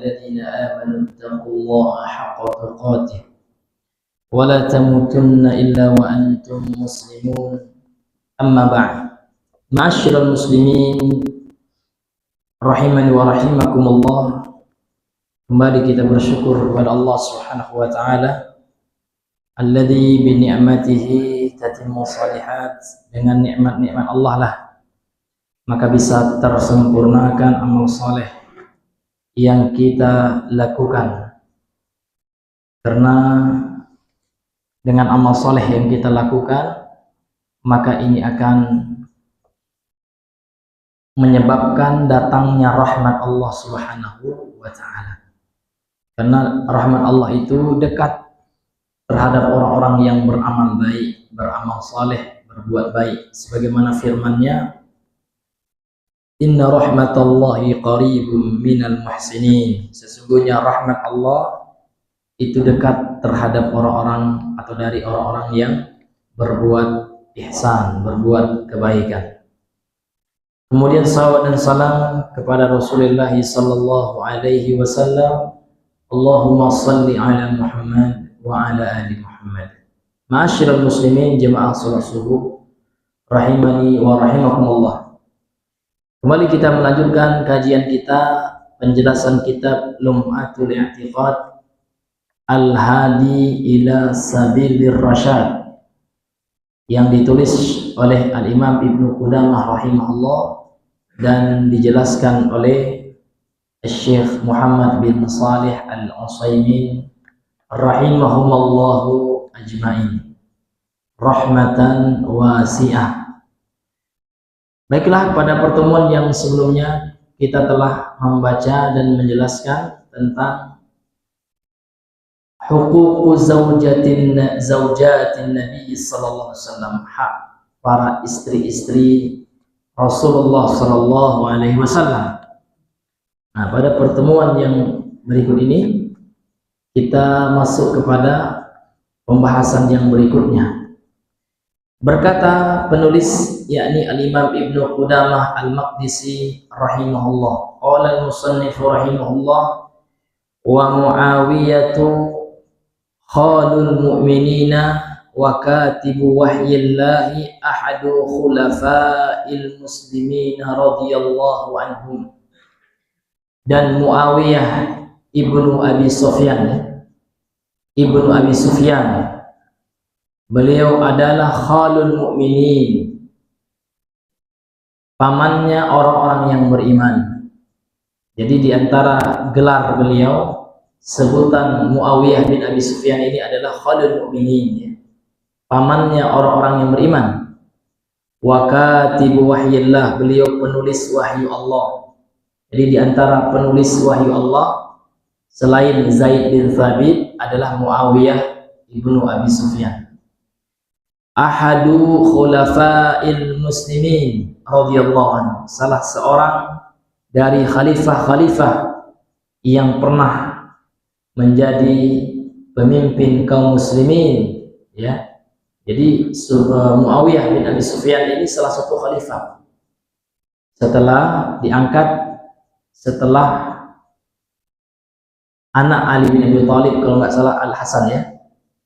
الذين آمنوا اتقوا الله حق تقاته ولا تموتن إلا وأنتم مسلمون أما بعد معاشر المسlimin rahimani wa rahimakumullah. Kembali kita bersyukur kepada Allah Subhanahu wa taala alladzi bi ni'matihi tatimmu shalihat. Dengan nikmat-nikmat Allah lah maka bisa tersempurnakan amal saleh yang kita lakukan. Karena dengan amal saleh yang kita lakukan maka ini akan menyebabkan datangnya rahmat Allah Subhanahu wa taala. Karena rahmat Allah itu dekat terhadap orang-orang yang beramal baik, beramal saleh, berbuat baik, sebagaimana firman-Nya, inna rahmatallahi qaribum minal muhsinin. Sesungguhnya rahmat Allah itu dekat terhadap orang-orang atau dari orang-orang yang berbuat ihsan, berbuat kebaikan. Kemudian salawat dan salam kepada Rasulullah sallallahu alaihi wasallam. Allahumma salli ala Muhammad wa ala ali Muhammad. Ma'asyiral muslimin jemaah salat subuh rahimani wa rahimakumullah. Kembali kita melanjutkan kajian kita, penjelasan kitab Lum'atul I'tiqad Al-Hadi ila Sabilir Rasyad yang ditulis oleh Al-Imam Ibnu Qudamah rahimahullah dan dijelaskan oleh Syekh Muhammad bin Salih Al-Utsaimin rahimahumallahu ajmain rahmatan wasi'ah. Baiklah, pada pertemuan yang sebelumnya kita telah membaca dan menjelaskan tentang huququ zaujatin Nabi sallallahu alaihi wasallam, hak para istri-istri Rasulullah sallallahu alaihi wasallam. Nah, pada pertemuan yang berikut ini kita masuk kepada pembahasan yang berikutnya. Berkata penulis, yakni Al-Imam Ibnu Qudamah Al-Maqdisi rahimahullah, qala al-musannif rahimahullah, wa Muawiyatu khalul mu'minina wa katibu wahyillahi ahadu khulafa'il muslimina radhiyallahu anhum. Dan Muawiyah ibnu Abi Sufyan, beliau adalah khalul mu'minin, pamannya orang-orang yang beriman. Jadi di antara gelar beliau, sebutan Muawiyah bin Abi Sufyan ini adalah khalul mu'minin, pamannya orang-orang yang beriman. Wa katibu wahyillah, beliau penulis wahyu Allah. Jadi di antara penulis wahyu Allah selain Zaid bin Thabit adalah Muawiyah ibnu Abi Sufyan. Ahadu khulafa'il muslimin radhiyallahu anhu, salah seorang dari khalifah-khalifah yang pernah menjadi pemimpin kaum muslimin, ya. Jadi Muawiyah bin Abi Sufyan ini salah satu khalifah setelah diangkat setelah anak Ali bin Abi Thalib, kalau nggak salah Al-Hasan, ya,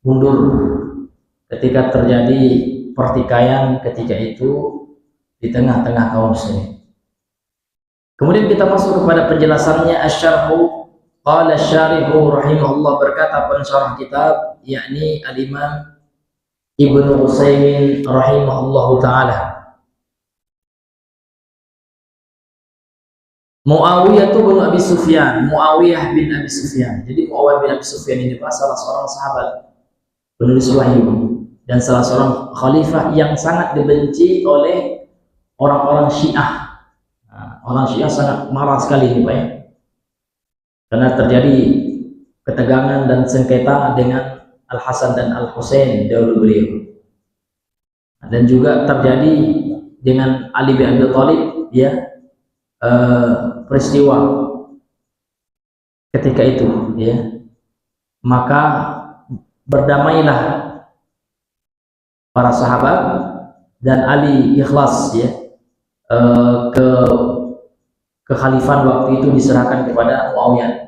mundur ketika terjadi pertikaian ketika itu di tengah-tengah kaum muslimin. Kemudian kita masuk kepada penjelasannya. Asy-syarhu, qala asy-syarihu rahimahullah, berkata pensyarah kitab, yakni Al-Imam Ibnu Utsaimin rahimahullahu taala, Muawiyah bin Abi Sufyan, Muawiyah bin Abi Sufyan. Jadi Muawiyah bin Abi Sufyan ini salah seorang sahabat penulis wahyu dan salah seorang khalifah yang sangat dibenci oleh orang-orang Syiah. Nah, orang Syiah sangat marah sekali ini, Pak, ya. Karena terjadi ketegangan dan sengketa dengan Al-Hasan dan Al-Husain dahulu beliau. Dan juga terjadi dengan Ali bin Abi Thalib, ya, peristiwa ketika itu, ya. Maka berdamailah para sahabat dan Ali ikhlas, ya, kekhalifahan waktu itu diserahkan kepada Muawiyah.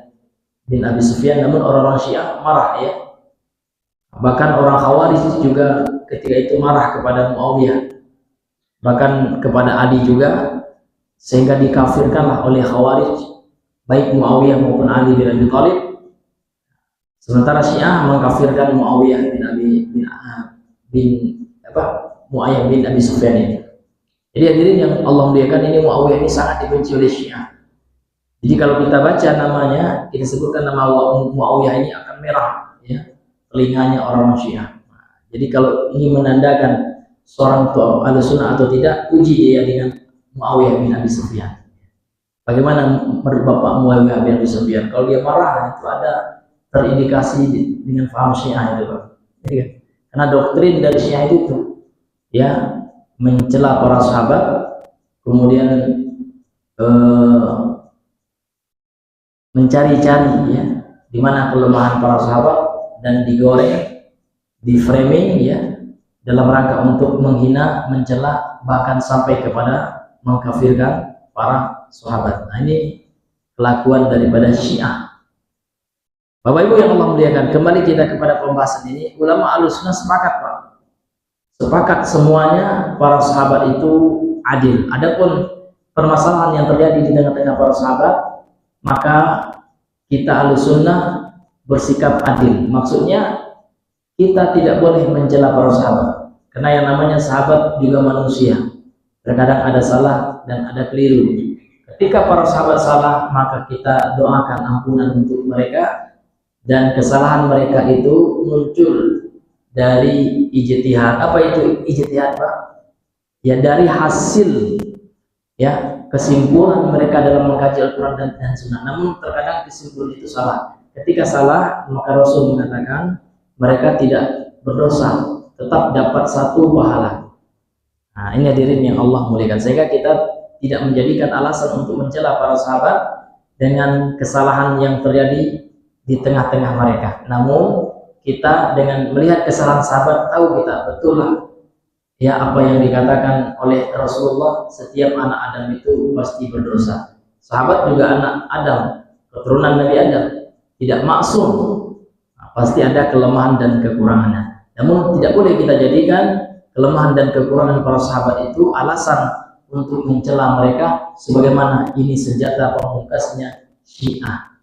bin Abi Sufyan, namun orang-orang Syiah marah ya. Bahkan orang Khawarij juga ketika itu marah kepada Muawiyah, bahkan kepada Ali juga, sehingga dikafirkanlah oleh Khawarij baik Muawiyah maupun Ali bin Abi Thalib. Sementara Syiah mengkafirkan Muawiyah Muawiyah bin Abi Sufyan ini. Jadi hadirin yang Allah muliakan, ini Muawiyah ini sangat dibenci oleh Syiah. Jadi kalau kita baca namanya, kita sebutkan nama Muawiyah ini akan merah ya, telinganya orang Syiah. Jadi kalau ini menandakan seorang tua Ahlussunnah atau tidak, uji dia dengan Muawiyah bin Abi Sufyan. Bagaimana Bapak Muawiyah bin Abi Sufyan? Kalau dia marah, itu ada terindikasi dengan paham Syiah itu, Pak. Ya, karena doktrin dari Syiah itu ya, mencela para sahabat, kemudian mencari-cari ya di mana kelemahan para sahabat dan digoreng, di framing ya, dalam rangka untuk menghina, mencela, bahkan sampai kepada mengkafirkan para sahabat. Nah, ini kelakuan daripada Syiah. Bapak Ibu yang Allah muliakan, kembali kita kepada pembahasan ini. Ulama Ahlussunnah sepakat, Pak. Sepakat semuanya para sahabat itu adil. Adapun permasalahan yang terjadi di tengah-tengah para sahabat, maka kita Ahlussunnah bersikap adil. Maksudnya kita tidak boleh mencela para sahabat, karena yang namanya sahabat juga manusia. Terkadang ada salah dan ada keliru. Ketika para sahabat salah, maka kita doakan ampunan untuk mereka, dan kesalahan mereka itu muncul dari ijtihad. Apa itu ijtihad, Pak? Ya, dari hasil ya kesimpulan mereka dalam mengkaji Al-Quran dan Sunnah. Namun terkadang kesimpulan itu salah. Ketika salah, maka Rasul mengatakan mereka tidak berdosa, tetap dapat satu pahala. Nah, ini hadirin yang Allah muliakan, sehingga kita tidak menjadikan alasan untuk mencela para sahabat dengan kesalahan yang terjadi di tengah-tengah mereka. Namun kita dengan melihat kesalahan sahabat, tahu kita betul lah ya apa yang dikatakan oleh Rasulullah, setiap anak Adam itu pasti berdosa. Sahabat juga anak Adam, keturunan Nabi Adam, tidak maksum. Nah, pasti ada kelemahan dan kekurangannya. Namun tidak boleh kita jadikan kelemahan dan kekurangan para sahabat itu alasan untuk mencela mereka, sebagaimana ini senjata pamungkasnya Syiah.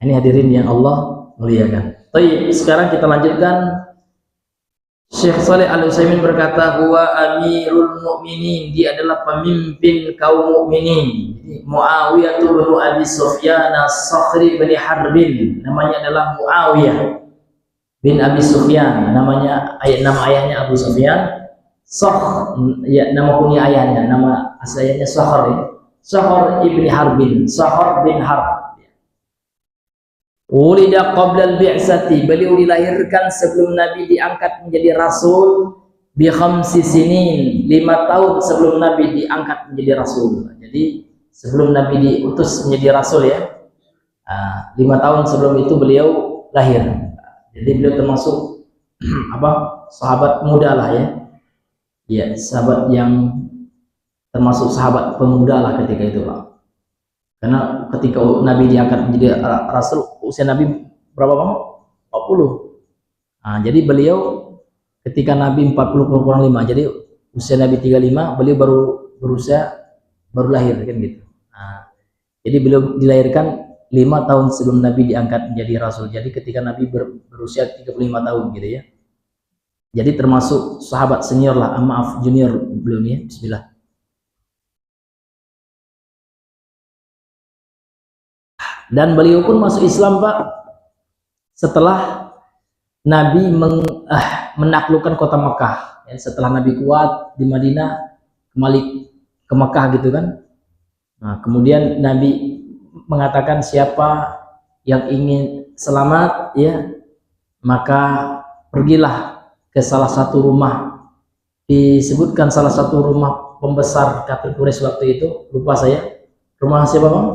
Ini hadirin yang Allah muliakan. Baik, sekarang kita lanjutkan. Syekh Shalih Al-Utsaimin berkata, huwa amirul mu'minin, dia adalah pemimpin kaum mukminin. Muawiyah bin Abi Sufyan As-Sakhri bin Harbin, namanya adalah Muawiyah bin Abi Sufyan, nama ayahnya Abu Sufyan. Sakhr, ya, nama kunyah ayahnya, nama asalnya Sakhr, Sakhr ibn Harbin, Sakhr bin Harb. Ulida qabla al-bi'sati, beliau dilahirkan sebelum Nabi diangkat menjadi rasul, bi khamsi sinin, 5 tahun sebelum Nabi diangkat menjadi rasul. Jadi sebelum Nabi diutus menjadi rasul ya, 5 tahun sebelum itu beliau lahir. Jadi beliau termasuk sahabat muda lah ya. Ya, sahabat yang termasuk sahabat pemuda lah ketika itu, Pak. Karena ketika Nabi diangkat menjadi rasul, usia Nabi berapa, Bang? 40. Nah, jadi beliau ketika Nabi 40 kurang 5, jadi usia Nabi 35, beliau baru lahir kan gitu. Nah, jadi beliau dilahirkan 5 tahun sebelum Nabi diangkat menjadi rasul. Jadi ketika Nabi berusia 35 tahun gitu ya. Jadi termasuk sahabat senior lah, maaf junior beliau nih ya. Bismillah. Dan beliau pun masuk Islam, Pak, setelah Nabi menaklukkan kota Mekah. Ya, setelah Nabi kuat di Madinah, kembali ke Mekah gitu kan. Nah, kemudian Nabi mengatakan siapa yang ingin selamat ya, maka pergilah ke salah satu rumah, disebutkan salah satu rumah pembesar kafir Quraisy waktu itu, lupa saya rumah siapa, Bang?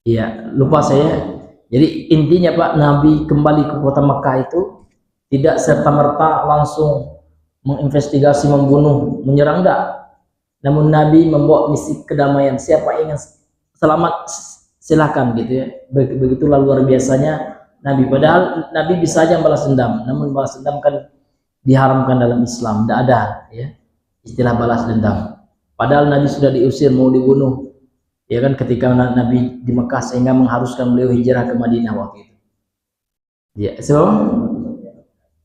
Iya, lupa saya. Jadi intinya, Pak, Nabi kembali ke kota Mekah itu tidak serta-merta langsung menginvestigasi, membunuh, menyerang, enggak. Namun Nabi membawa misi kedamaian. Siapa ingin selamat silakan gitu ya. Begitulah luar biasanya Nabi. Padahal Nabi bisa aja balas dendam, namun balas dendam kan diharamkan dalam Islam. Tidak ada ya istilah balas dendam. Padahal Nabi sudah diusir, mau dibunuh ya kan, ketika Nabi di Mekah, sehingga mengharuskan beliau hijrah ke Madinah waktu itu. Ya, so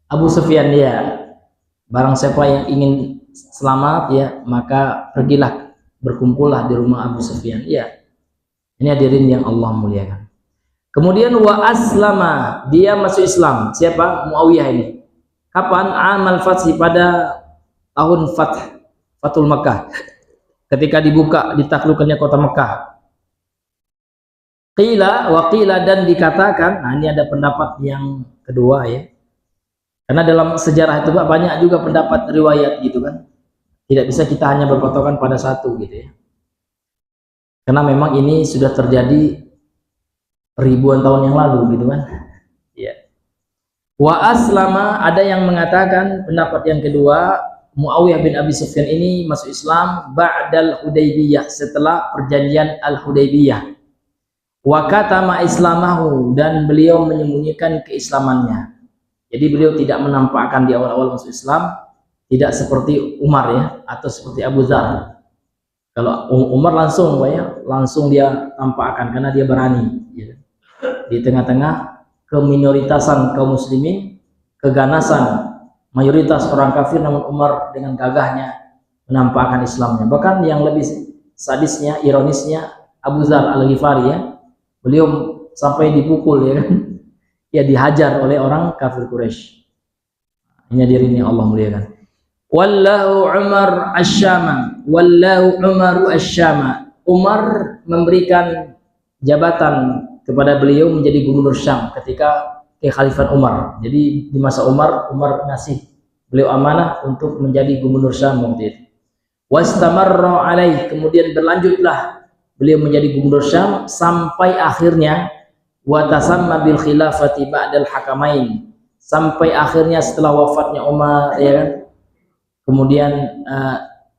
Abu Sufyan ya, barang siapa yang ingin selamat ya, maka pergilah, berkumpullah di rumah Abu Sufyan. Ya, ini hadirin yang Allah muliakan. Kemudian wa aslama, dia masuk Islam. Siapa? Muawiyah ini. Kapan? Amal Fathi, pada tahun Fathul Makkah, ketika dibuka, ditaklukkannya kota Mekah. Qila wa qila, dan dikatakan, nah ini ada pendapat yang kedua ya. Karena dalam sejarah itu Pak, banyak juga pendapat riwayat gitu kan. Tidak bisa kita hanya berpatokan pada satu gitu ya. Karena memang ini sudah terjadi ribuan tahun yang lalu gitu kan. Ya. Wa aslama, ada yang mengatakan pendapat yang kedua, Muawiyah bin Abi Sufyan ini masuk Islam ba'dal Hudaybiyah, setelah perjanjian Al-Hudaybiyah. Wa katama islamahu, dan beliau menyembunyikan keislamannya. Jadi beliau tidak menampakkan di awal-awal masuk Islam, tidak seperti Umar ya, atau seperti Abu Dzar. Kalau Umar langsung ya, langsung dia tampakkan karena dia berani ya. Di tengah-tengah keminoritasan kaum muslimin, keganasan mayoritas orang kafir, namun Umar dengan gagahnya menampakkan Islamnya. Bahkan yang lebih sadisnya, ironisnya, Abu Dzar Al-Ghifari ya, beliau sampai dipukul ya kan, ya dihajar oleh orang kafir Quraisy. Ini hadirin yang Allah muliakan. Wallahu Umar Asy-Syama, wallahu Umaru Asy-Syama. Umar memberikan jabatan kepada beliau menjadi gubernur Syam ketika kekhalifahan Umar. Jadi di masa Umar ngasih beliau amanah untuk menjadi gubernur Syam waktu itu. Wastamarra alaih, kemudian berlanjutlah beliau menjadi gubernur Syam sampai akhirnya wa tasamma bil khilafati ba'dal hakamain, sampai akhirnya setelah wafatnya Umar ya kan. Kemudian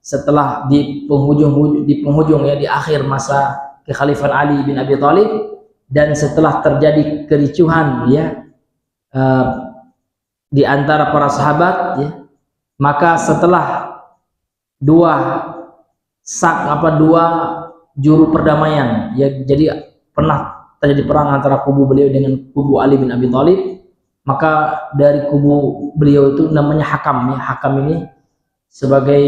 setelah di penghujung ya, di akhir masa kekhalifahan Ali bin Abi Thalib, dan setelah terjadi kericuhan ya di antara para sahabat ya, maka setelah dua juru perdamaian ya, jadi pernah terjadi perang antara kubu beliau dengan kubu Ali bin Abi Thalib, maka dari kubu beliau itu namanya Hakam ya. Hakam ini sebagai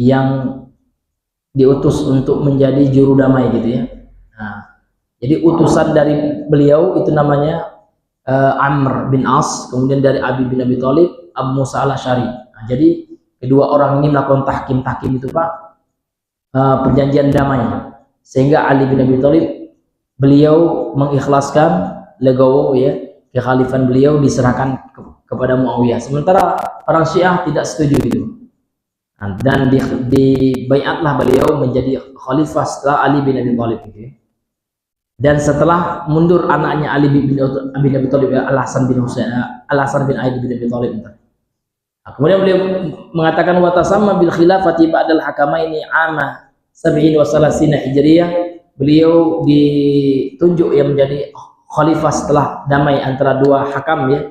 yang diutus untuk menjadi juru damai gitu ya. Nah, jadi utusan dari beliau itu namanya Amr bin As, kemudian dari Abi bin Abi Thalib Abu Musa al-Asy'ari. Nah, jadi kedua orang ini melakukan tahkim itu Pak, perjanjian damai, sehingga Ali bin Abi Thalib beliau mengikhlaskan legowo ya, kekhalifahan beliau diserahkan kepada Muawiyah. Sementara orang Syiah tidak setuju gitu. Nah, dan di baiatlah beliau menjadi khalifah setelah Ali bin Abi Thalib gitu. Dan setelah mundur anaknya Ali bin Abi Thalib, Al-Hasan bin Ali bin Abi Thalib. Nah, kemudian beliau mengatakan wa tasamma bil khilafati ba'dal hakamaini ama 70 wa 30 Hijriyah. Beliau ditunjuk yang menjadi khalifah setelah damai antara dua hakam ya,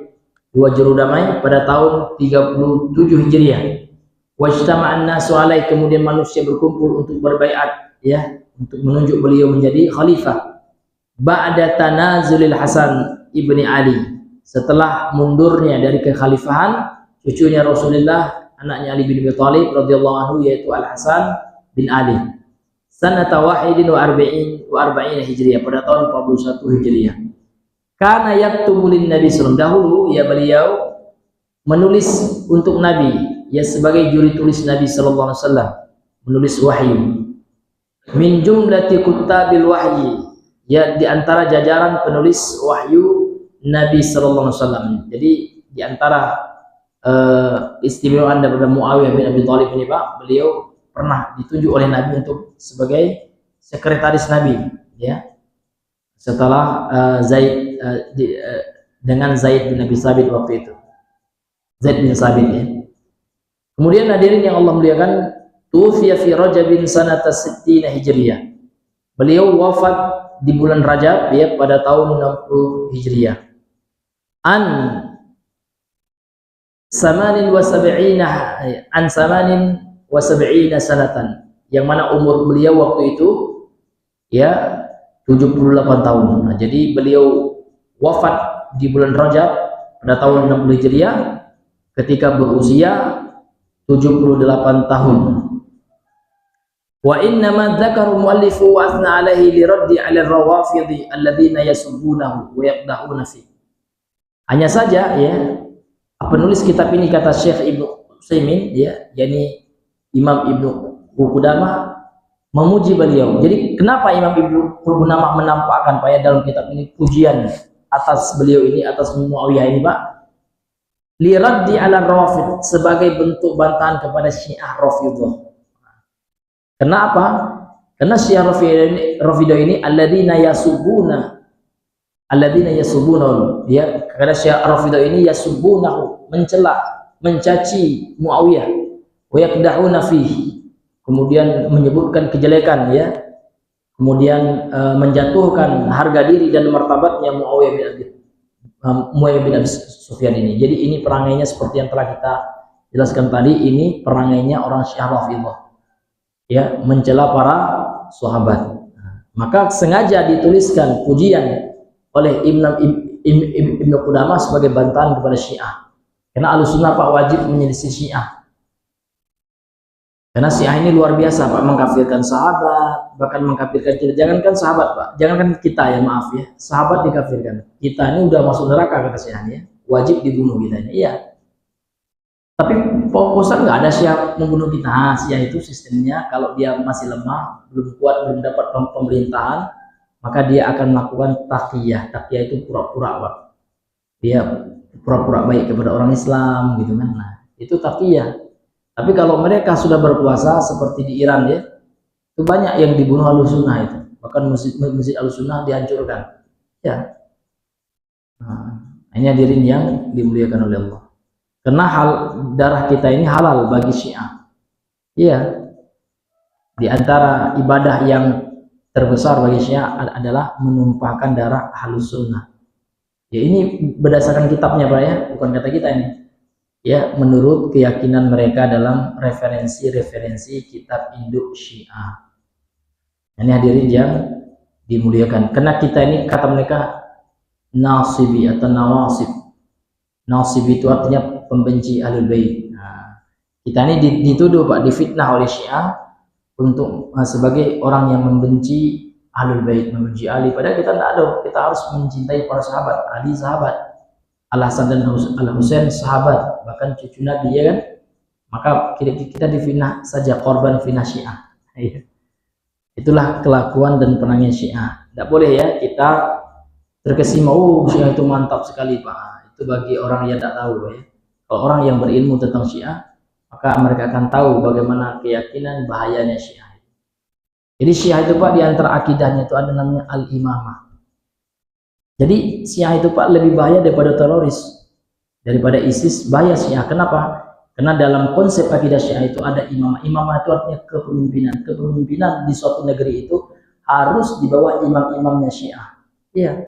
dua juru damai pada tahun 37 Hijriah. Wajtama'an nasu alaih, kemudian manusia berkumpul untuk berbaiat ya, untuk menunjuk beliau menjadi khalifah. Ba'da tanazulil Hasan ibni Ali, setelah mundurnya dari kekhalifahan cucunya Rasulullah, anaknya Ali bin Abi Thalib radhiyallahu anhu, yaitu Al-Hasan bin Ali. Sanata wahidin wa arba'in Hijriah, pada tahun 41 Hijriah. Karena yaktubu lin Nabi sallallahu, dahulu ya beliau menulis untuk Nabi ya, sebagai juri tulis Nabi sallallahu alaihi wasallam, menulis wahyu. Min jumlati kuttabil wahyi, ya di antara jajaran penulis wahyu Nabi sallallahu alaihi wasallam. Jadi di antara istimewaan daripada Muawiyah bin Abi Thalib ini Pak, beliau pernah ditunjuk oleh Nabi untuk sebagai sekretaris Nabi ya, setelah dengan Zaid bin Abi Sabit waktu itu, Zaid bin Sabit ya. Kemudian hadirin yang Allah muliakan, tufiya fi Rajabin sanata 60 Hijriyah, Beliau wafat di bulan Rajab ya pada tahun 60 Hijriah. An samanin wa sab'ina sanatan, yang mana umur beliau waktu itu ya 78 tahun. Nah, jadi beliau wafat di bulan Rajab pada tahun 60 Hijriah ketika berusia 78 tahun. Wa inna ma dzakara muallifu wa athna alaihi li raddi 'ala ar-rawafidhi alladziina yasubbunahu wa yaqdahuna fi. Hanya saja ya, penulis kitab ini kata Syekh Ibnu Utsaimin ya, yakni Imam Ibnu Qudamah memuji beliau. Jadi kenapa Imam Ibnu Qudamah menampakkan Pak ya dalam kitab ini pujian atas beliau ini, atas Muawiyah ini Pak? Li raddi 'ala ar-rawafid, sebagai bentuk bantahan kepada Syiah Rafidhah. Kenapa? Karena Syiah Rafidhah ini alladzina yasubuna ya, karena Syiah Rafidhah ini yasubunahu, mencela, mencaci Muawiyah, wa yaqdahuna fihi, kemudian menyebutkan kejelekan ya, kemudian menjatuhkan harga diri dan martabatnya Muawiyah bin Abi Sufyan ini. Jadi ini perangainya seperti yang telah kita jelaskan tadi, ini perangainya orang Syiah Rafidhah ya, mencela para sahabat. Maka sengaja dituliskan pujian oleh Ibnu Qudamah sebagai bantahan kepada Syiah. Karena Ahlussunnah Pak wajib menyelisih Syiah. Karena Syiah ini luar biasa Pak, mengkafirkan sahabat, bahkan mengkafirkan kita. Jangankan sahabat Pak, jangankan kita ya, maaf ya, sahabat dikafirkan. Kita ini udah masuk neraka kata Syiah ya, wajib dibunuh kita ini. Iya. Tapi fokusan nggak ada Syiah membunuh kita. Nah, Syiah itu sistemnya kalau dia masih lemah, belum kuat, belum dapat pemerintahan, maka dia akan melakukan taqiyah. Taqiyah itu pura-pura Pak. Dia pura-pura baik kepada orang Islam gitu kan. Nah, itu taqiyah. Tapi kalau mereka sudah berkuasa seperti di Iran ya, itu banyak yang dibunuh Ahlussunnah itu. Bahkan masjid Ahlussunnah dihancurkan. Ya. Nah, ini hadirin yang dimuliakan oleh Allah. Karena darah kita ini halal bagi Syiah. Iya. Di antara ibadah yang terbesar bagi Syiah adalah menumpahkan darah Ahlussunnah. Ya ini berdasarkan kitabnya Pak ya, bukan kata kita ini. Ya, menurut keyakinan mereka dalam referensi-referensi kitab induk Syiah. Ini hadirin yang dimuliakan. Karena kita ini kata mereka nasibi atau nawasib. Nasibi itu artinya pembenci Ahlul Bait. Nah, kita ini dituduh Pak, difitnah oleh Syiah untuk sebagai orang yang membenci Ahlul Bait, membenci Ali. Padahal kita tidak ada, kita harus mencintai para sahabat. Ali sahabat, Al-Hasan dan Al-Husain sahabat, bahkan cucu Nabi ya kan. Maka kita difitnah saja, korban fitnah Syiah. Itulah kelakuan dan penangnya Syiah. Tidak boleh ya kita terkesima, oh Syiah itu mantap sekali Pak. Itu bagi orang yang tidak tahu ya. Kalau orang yang berilmu tentang Syiah, maka mereka akan tahu bagaimana keyakinan bahayanya Syiah. Jadi Syiah itu Pak, di antara akidahnya itu ada namanya al-imamah. Jadi Syiah itu Pak lebih bahaya daripada teroris, daripada ISIS. Bahaya Syiah. Kenapa? Karena dalam konsep akidah Syiah itu ada imamah. Imamah itu artinya kepemimpinan. Kepemimpinan di suatu negeri itu harus di bawah imam-imamnya Syiah. Iya.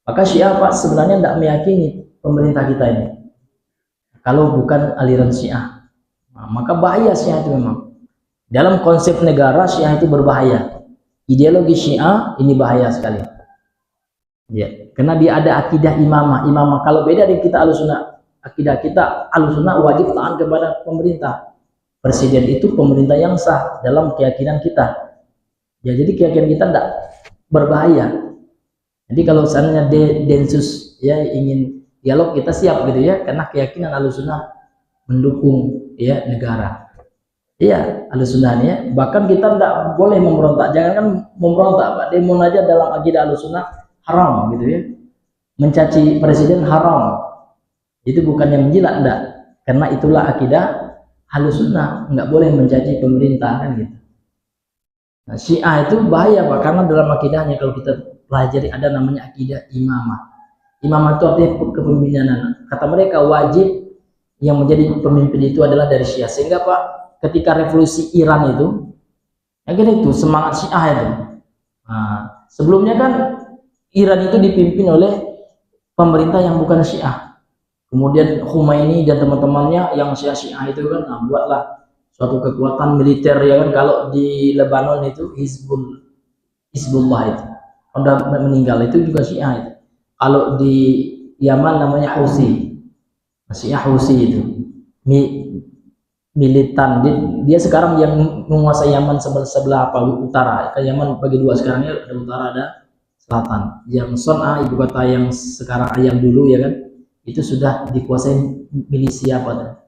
Maka Syiah Pak sebenarnya tidak meyakini pemerintah kita ini kalau bukan aliran Syiah. Nah, maka bahaya Syiah itu memang. Dalam konsep negara Syiah itu berbahaya. Ideologi Syiah ini bahaya sekali. Ya, karena dia ada akidah imamah. Imamah kalau beda dengan kita Ahlussunnah. Akidah kita Ahlussunnah wajib taat kepada pemerintah. Presiden itu pemerintah yang sah dalam keyakinan kita. Ya, jadi keyakinan kita tidak berbahaya. Jadi kalau seandainya Densus ya ingin dialog, kita siap gitu ya, karena keyakinan Ahlussunnah mendukung ya negara. Iya, Ahlussunnah ya. Bahkan kita tidak boleh memberontak. Jangan kan memberontak Pak. Demo aja dalam akidah Ahlussunnah haram gitu ya. Mencaci presiden haram. Itu bukannya menjilat, enggak. Karena itulah akidah Ahlussunnah, enggak boleh mencaci pemerintah kan gitu. Nah, Syiah itu bahaya Pak, karena dalam akidahnya kalau kita pelajari ada namanya akidah imamah. Imamah itu artinya kepemimpinan. Kata mereka wajib yang menjadi pemimpin itu adalah dari Syiah. Sehingga Pak, ketika revolusi Iran itu, akhirnya itu semangat Syiah itu. Nah, sebelumnya kan Iran itu dipimpin oleh pemerintah yang bukan Syiah. Kemudian Khomeini dan teman-temannya yang Syiah itu kan, nah, buatlah suatu kekuatan militer ya kan. Kalau di Lebanon itu Hizbullah itu udah meninggal, itu juga Syiah itu. Kalau di Yaman namanya Houthi, Syiah Houthi itu militan. Dia sekarang yang menguasai Yaman sebelah apa utara. Kan Yaman bagi dua sekarang, ya ada utara ada selatan. Yang Son'a ibu kota yang sekarang, yang dulu ya kan, itu sudah dikuasai milisia pada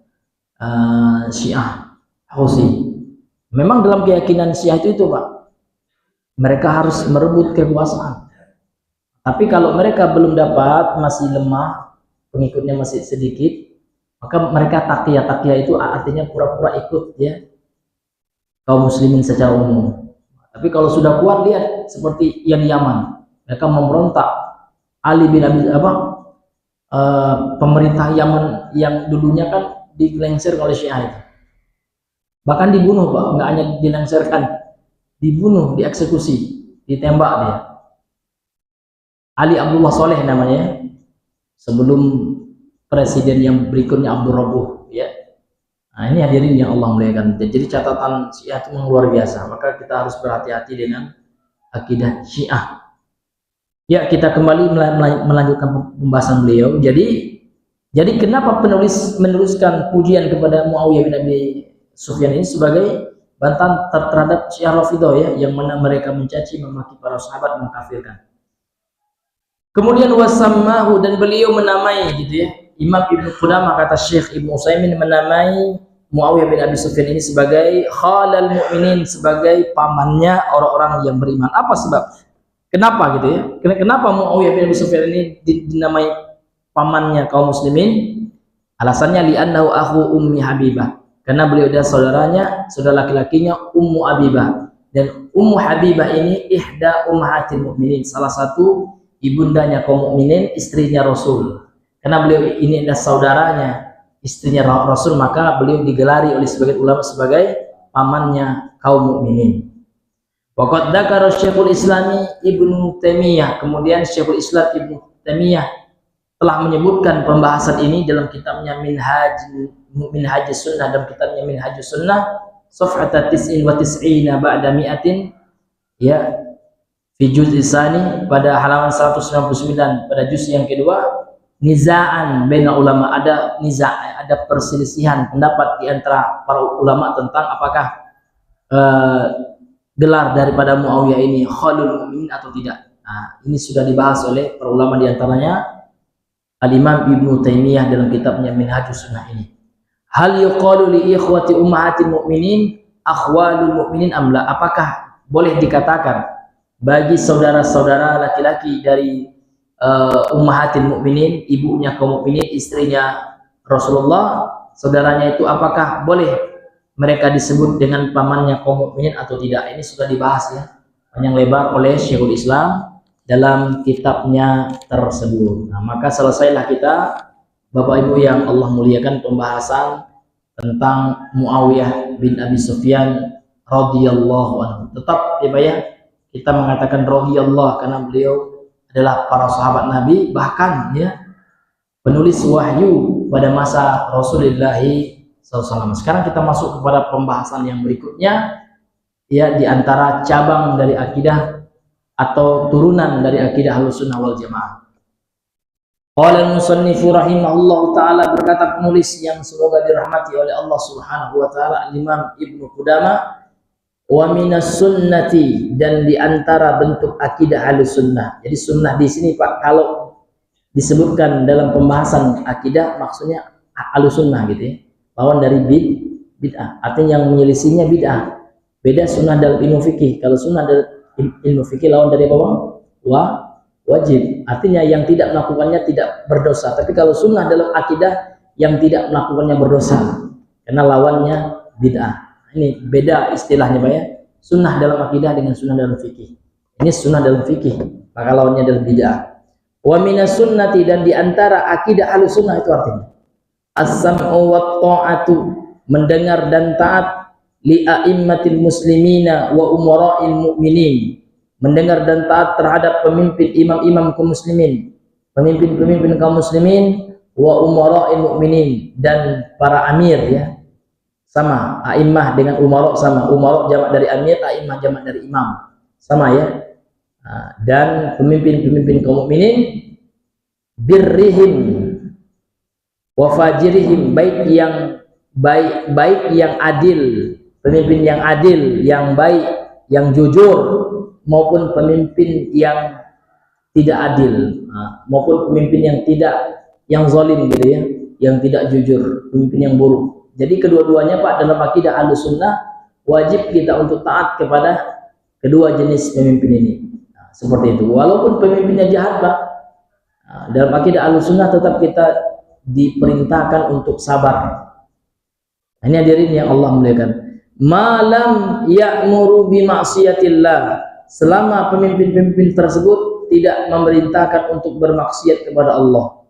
Syiah Houthi. Memang dalam keyakinan Syiah itu Pak, mereka harus merebut kekuasaan. Tapi kalau mereka belum dapat, masih lemah, pengikutnya masih sedikit, maka mereka takia itu artinya pura-pura ikut ya kaum muslimin secara umum. Tapi kalau sudah kuat, lihat seperti yang di Yaman, mereka memberontak. Ali bin Abi pemerintah Yaman yang dulunya kan dilengser oleh Syiah itu, bahkan dibunuh Pak, nggak hanya dilengserkan, dibunuh, dieksekusi, ditembak dia. Ali Abdullah Soleh namanya, sebelum presiden yang berikutnya Abdul Rabuh ya. Nah, ini hadirin yang Allah muliakan. Jadi catatan Syiah itu luar biasa, maka kita harus berhati-hati dengan akidah Syiah. Ya, kita kembali melanjutkan pembahasan beliau. Jadi kenapa penulis menuliskan pujian kepada Muawiyah bin Abi Sufyan ini sebagai bantahan terhadap Syiah Rafidhah ya, yang mana mereka mencaci memaki para sahabat, mengkafirkan. Kemudian wasammahu, dan beliau menamai gitu ya. Imam Ibnu Qudamah, kata Syekh Ibnu Utsaimin, menamai Muawiyah bin Abi Sufyan ini sebagai khalal mukminin, sebagai pamannya orang-orang yang beriman. Apa sebab? Kenapa gitu ya? Kenapa Muawiyah bin Abi Sufyan ini dinamai pamannya kaum muslimin? Alasannya li'annahu akhu ummi Habibah. Karena beliau adalah saudaranya, saudara laki-lakinya Ummu Habibah. Dan Ummu Habibah ini ihda ummahatil mukminin, salah satu ibundanya kaum mukminin, istrinya Rasul. Karena beliau ini adalah saudaranya, istrinya Rasul, maka beliau digelari oleh sebagian ulama sebagai pamannya kaum mukminin. Waqad dzakara Syekhul Islami Ibnu Taimiyah, kemudian Syekhul Islam Ibnu Taimiyah telah menyebutkan pembahasan ini dalam kitabnya Minhaj Sunnah, dalam kitabnya Minhaj Sunnah, safhata 99 ba'da mi'atin ya, fi juz' tsani, pada halaman 199 pada juz yang kedua. Nizaan baina ulama, ada ada perselisihan pendapat di antara para ulama tentang apakah gelar daripada Muawiyah ini khalul mukminin atau tidak. Nah, ini sudah dibahas oleh para ulama, di antaranya Al-Imam Ibnu Taimiyah dalam kitabnya Minhajus Sunnah ini. Hal yuqalu li ikhwati ummahatil mukminin akhwalul mukminin amla? Apakah boleh dikatakan bagi saudara-saudara laki-laki dari ummahatil mukminin, ibunya kaum mukminin, istrinya Rasulullah, saudaranya itu, apakah boleh mereka disebut dengan pamannya kaum mukminin atau tidak? Ini sudah dibahas ya panjang lebar oleh Syekhul Islam dalam kitabnya tersebut. Nah, maka selesailah kita, Bapak Ibu yang Allah muliakan, pembahasan tentang Muawiyah bin Abi Sufyan radhiyallahu anhu. Tetap ya Pak ya, kita mengatakan radhiyallahu karena beliau adalah para sahabat Nabi, bahkan ya penulis wahyu pada masa Rasulullah SAW. Sekarang kita masuk kepada pembahasan yang berikutnya ya, di antara cabang dari akidah atau turunan dari akidah Ahlussunnah wal Jamaah. Qala al-musannifu rahimahullahu taala, berkata penulis yang semoga dirahmati oleh Allah Subhanahu wa taala, Imam Ibnu Qudamah, wa minas sunnati, dan diantara bentuk akidah Ahlussunnah. Jadi sunnah di sini Pak, kalau disebutkan dalam pembahasan akidah maksudnya Ahlussunnah gitu ya, lawan dari bid'ah, artinya yang menyelisihinya bid'ah. Beda sunnah dalam ilmu fikih. Kalau sunnah dalam ilmu fikih lawan dari apa? Wajib, artinya yang tidak melakukannya tidak berdosa. Tapi kalau sunnah dalam akidah, yang tidak melakukannya berdosa, karena lawannya bid'ah. Ini beda istilahnya Pak ya, sunnah dalam akidah dengan sunnah dalam fikih. Ini sunnah dalam fikih, maka lawannya dalam bid'ah. Wa minas sunnati, dan diantara akidah Ahlussunnah itu artinya as-sam'u wat ta'atu, mendengar dan taat li a'immatil muslimina wa umara'il mu'minin, mendengar dan taat terhadap pemimpin imam-imam kaum muslimin, pemimpin-pemimpin kaum muslimin, wa umara'il mu'minin, dan para amir ya. Sama, a'immah dengan umara sama. Umara jamak dari amir, a'immah jamak dari imam. Sama ya. Dan pemimpin-pemimpin kaum mukminin, birrihim wa fajirihim, baik yang adil, pemimpin yang adil, yang baik, yang jujur, maupun pemimpin yang tidak adil, maupun pemimpin yang zalim gitu ya, yang tidak jujur, pemimpin yang buruk. Jadi kedua-duanya Pak, dalam akidah Ahlussunnah wajib kita untuk taat kepada kedua jenis pemimpin ini. Seperti itu. Walaupun pemimpinnya jahat Pak, dalam akidah Ahlussunnah tetap kita diperintahkan untuk sabar. Ini hadirin yang Allah muliakan. Malam ya'muru bi ma'siyatillah, selama pemimpin-pemimpin tersebut tidak memerintahkan untuk bermaksiat kepada Allah.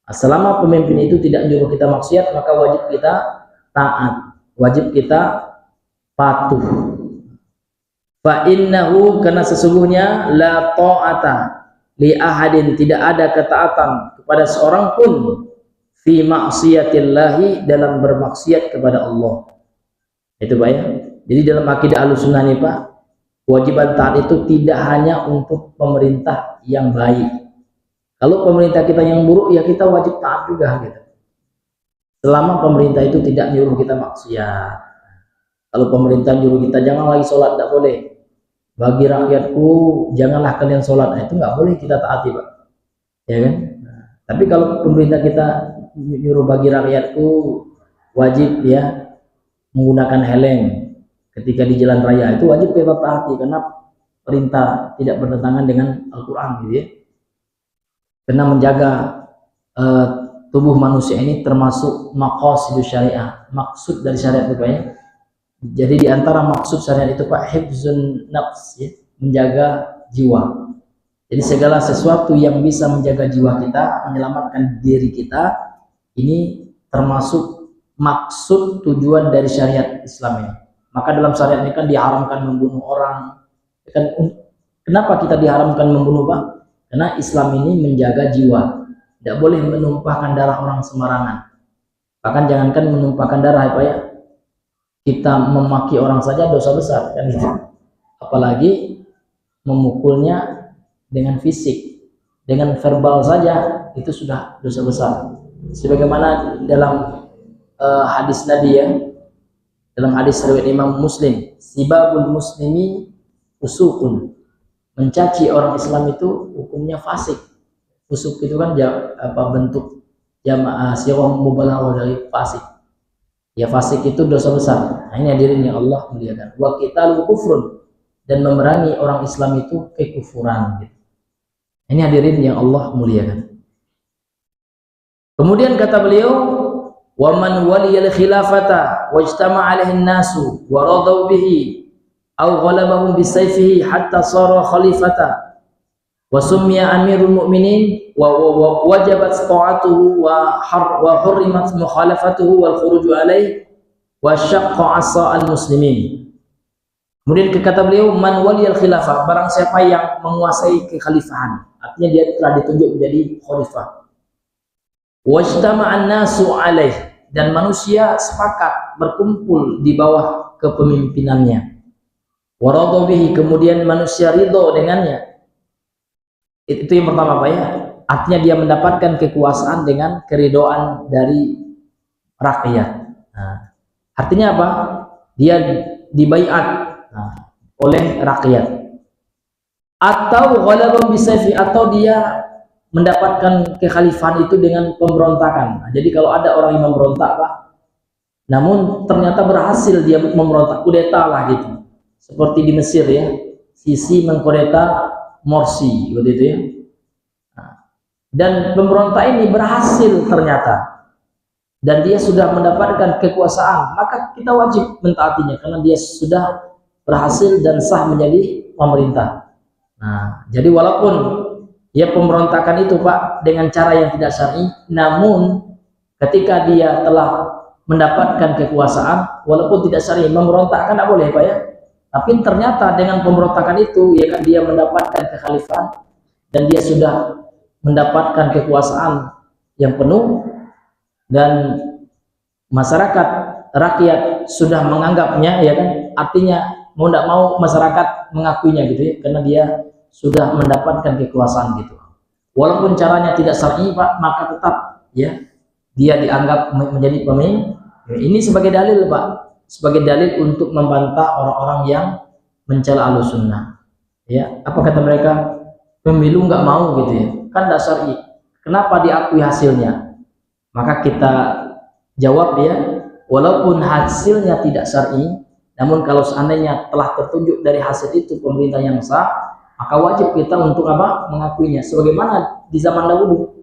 Selama pemimpin itu tidak menyuruh kita maksiat, maka wajib kita taat, wajib kita patuh. Fa innahu, karena sesungguhnya la ta'ata li ahadin, tidak ada ketaatan kepada seorang pun fi ma'siyatillahi, dalam bermaksiat kepada Allah. Itu Pak ya. Jadi dalam akidah Ahlussunnah nih Pak, kewajiban taat itu tidak hanya untuk pemerintah yang baik. Kalau pemerintah kita yang buruk, ya kita wajib taat juga gitu. Selama pemerintah itu tidak nyuruh kita maksiat. Kalau pemerintah nyuruh kita jangan lagi sholat, tidak boleh. Bagi rakyatku janganlah kalian sholat, itu nggak boleh kita taati Pak. Ya kan? Tapi kalau pemerintah kita nyuruh bagi rakyatku wajib ya menggunakan helm ketika di jalan raya, itu wajib kita taati karena perintah tidak bertentangan dengan Al-Quran gitu ya. Karena menjaga tubuh manusia ini termasuk maqasidus syariah, maksud dari syariat itu Pak ya. Jadi diantara maksud syariat itu Pak, hifzun nafs ya, menjaga jiwa. Jadi segala sesuatu yang bisa menjaga jiwa kita, menyelamatkan diri kita, ini termasuk maksud tujuan dari syariat Islam ini. Maka dalam syariat ini kan diharamkan membunuh orang. Kenapa kita diharamkan membunuh Pak? Karena Islam ini menjaga jiwa, tidak boleh menumpahkan darah orang sembarangan. Bahkan jangankan menumpahkan darah Pak ya, kita memaki orang saja dosa besar kan gitu. Apalagi memukulnya dengan fisik, dengan verbal saja itu sudah dosa besar. Sebagaimana dalam hadis Nabi ya, dalam hadis riwayat Imam Muslim, sibabul muslimi usukun, mencaci orang Islam itu hukumnya fasik. Fusuk itu kan bentuk jamaah sirah mubalaghah dari fasik. Ya fasik itu dosa besar. Nah, ini hadirin yang Allah muliakan. Wa qitalul kufrun, dan memerangi orang Islam itu kekufuran gitu. Ini hadirin yang Allah muliakan. Kemudian kata beliau, wa man waliyal khilafata wajtama alaihi an-nasu wa radaw bihi aw ghalabahum bisayfihi hatta sara khalifata wa summiya amirul mu'minin wa wajabat ta'atuhu wa hurrimat mukhalafatuhu wal khuruju alaihi wa syaqqa 'asa al-muslimin. Kemudian kata beliau, man waliyal khilafah, barang siapa yang menguasai kekhalifahan, artinya dia telah ditunjuk menjadi khalifah. Wajtama'an nasu alaih, dan manusia sepakat berkumpul di bawah kepemimpinannya. Waradu bihi, kemudian manusia ridho dengannya. Itu yang pertama Pak ya. Artinya dia mendapatkan kekuasaan dengan keridhaan dari rakyat. Nah, artinya apa? Dia dibaiat oleh rakyat. Atau ghalabam bisayfi, atau dia mendapatkan kekhalifahan itu dengan pemberontakan. Nah, jadi kalau ada orang yang memberontak Pak, namun ternyata berhasil dia memberontak, kudeta lah gitu. Seperti di Mesir ya, Sisi mengkudeta Morsi begitu ya. Nah, dan pemberontak ini berhasil ternyata, dan dia sudah mendapatkan kekuasaan, maka kita wajib mentaatinya karena dia sudah berhasil dan sah menjadi pemerintah. Nah, jadi walaupun ya pemberontakan itu Pak dengan cara yang tidak syar'i, namun ketika dia telah mendapatkan kekuasaan walaupun tidak syar'i, memberontak kan tidak boleh Pak ya. Tapi ternyata dengan pemberontakan itu, ya kan, dia mendapatkan kekhalifahan dan dia sudah mendapatkan kekuasaan yang penuh, dan masyarakat, rakyat sudah menganggapnya, ya kan, artinya mau tidak mau masyarakat mengakuinya gitu ya, karena dia sudah mendapatkan kekuasaan gitu. Walaupun caranya tidak syar'i, Pak, maka tetap ya dia dianggap menjadi pemimpin. Ini sebagai dalil, Pak, sebagai dalil untuk membantah orang-orang yang mencela Ahlussunnah. Ya, apa kata mereka? Pemilu nggak mau gitu ya, kan tidak syar'i. Kenapa diakui hasilnya? Maka kita jawab ya, walaupun hasilnya tidak syar'i, namun kalau seandainya telah tertunjuk dari hasil itu pemerintah yang sah, maka wajib kita untuk apa? Mengakuinya. Sebagaimana di zaman dahulu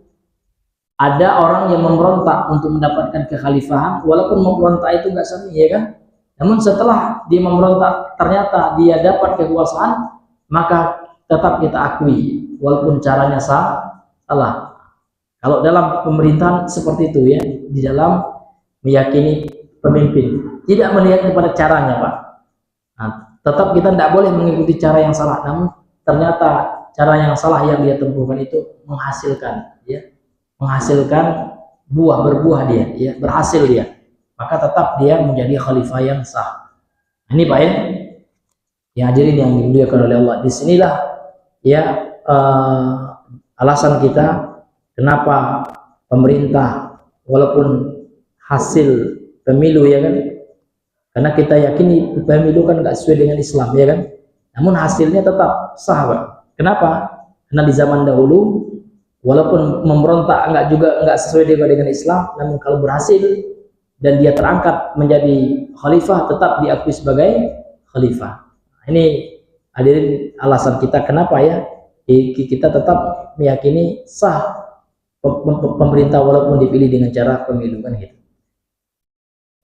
ada orang yang memberontak untuk mendapatkan kekhalifahan, walaupun memberontak itu nggak syar'i, ya kan? Namun setelah dia memberontak ternyata dia dapat kekuasaan, maka tetap kita akui walaupun caranya salah. Kalau dalam pemerintahan seperti itu ya, di dalam meyakini pemimpin, tidak melihat kepada caranya, Pak. Nah, tetap kita tidak boleh mengikuti cara yang salah, namun ternyata cara yang salah yang dia tempuhkan itu menghasilkan, ya, menghasilkan berbuah dia, ya, berhasil dia, maka tetap dia menjadi khalifah yang sah. Ini Pak ya, yang hadirin yang dimuliakan oleh Allah. Disinilah ya alasan kita kenapa pemerintah walaupun hasil pemilu, ya kan, karena kita yakini pemilu kan nggak sesuai dengan Islam, ya kan, namun hasilnya tetap sah, Pak. Kenapa? Karena di zaman dahulu walaupun memberontak nggak sesuai dengan Islam, namun kalau berhasil dan dia terangkat menjadi khalifah, tetap diakui sebagai khalifah. Ini hadirin alasan kita kenapa ya kita tetap meyakini sah pemerintah walaupun dipilih dengan cara pemilu, kan gitu.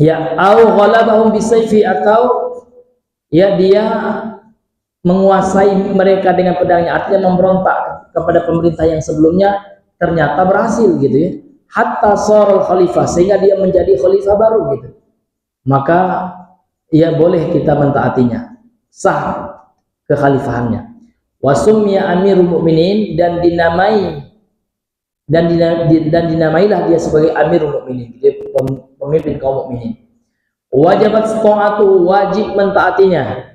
Ya, au ghalabahum bisayfi, atau ya dia menguasai mereka dengan pedangnya, artinya memberontak kepada pemerintah yang sebelumnya, ternyata berhasil gitu ya, hatta sorul khalifah, sehingga dia menjadi khalifah baru gitu, maka ya boleh kita mentaatinya, sah kekhalifahannya. Wasumya amirul mukminin, dan dinamailah dia sebagai amirul mukminin, dia pemimpin kaum mukminin. Wajibat ta'atu, wajib mentaatinya.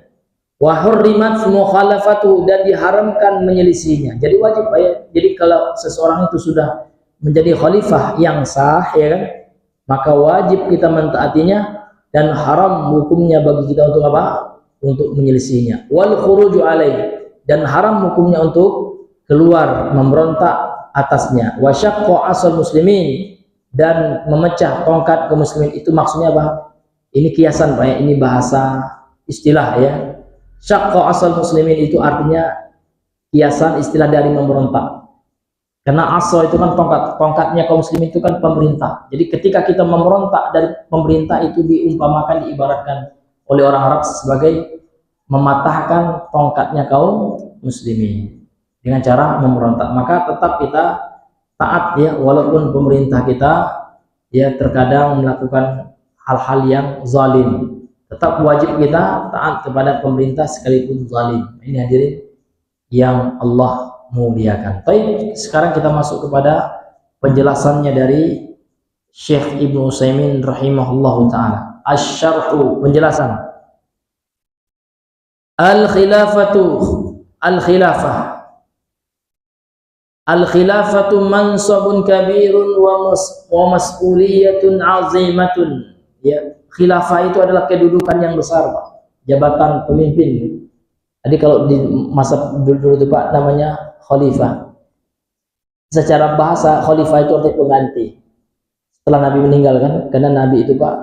Wa hurrimat mukhalafatu, dan diharamkan menyelisihinya. Jadi wajib ya. Jadi kalau seseorang itu sudah menjadi khalifah yang sah, ya kan, maka wajib kita mentaatinya, dan haram hukumnya bagi kita untuk apa? Untuk menyelisihinya. Wal khuruju alaih, dan haram hukumnya untuk keluar memberontak atasnya. Wa syaqqa asal muslimin, dan memecah tongkat kaum muslimin. Itu maksudnya apa? Ini kiasan Pak ya, ini bahasa istilah ya. Syaqqa asal muslimin itu artinya kiasan istilah dari memberontak. Karena asal itu kan tongkatnya kaum muslimin itu kan pemerintah. Jadi ketika kita memberontak dari pemerintah, itu diumpamakan, diibaratkan oleh orang Arab sebagai mematahkan tongkatnya kaum muslimin dengan cara memberontak. Maka tetap kita taat ya, walaupun pemerintah kita ya terkadang melakukan hal-hal yang zalim, tetap wajib kita taat kepada pemerintah sekalipun zalim. Ini hadirin yang Allah muliakan. Baik, sekarang kita masuk kepada penjelasannya dari Syekh Ibnu Utsaimin rahimahullahu taala. Asy-syarhu, penjelasan. Al-khilafatu, al-khilafatu mansabun kabirun wa mas'uliyatun 'azimatun. Ya, khilafah itu adalah kedudukan yang besar, Pak. Jabatan pemimpin. Jadi kalau di masa dulu itu Pak namanya khalifah. Secara bahasa khalifah itu artinya pengganti. Setelah Nabi meninggal kan, karena Nabi itu Pak,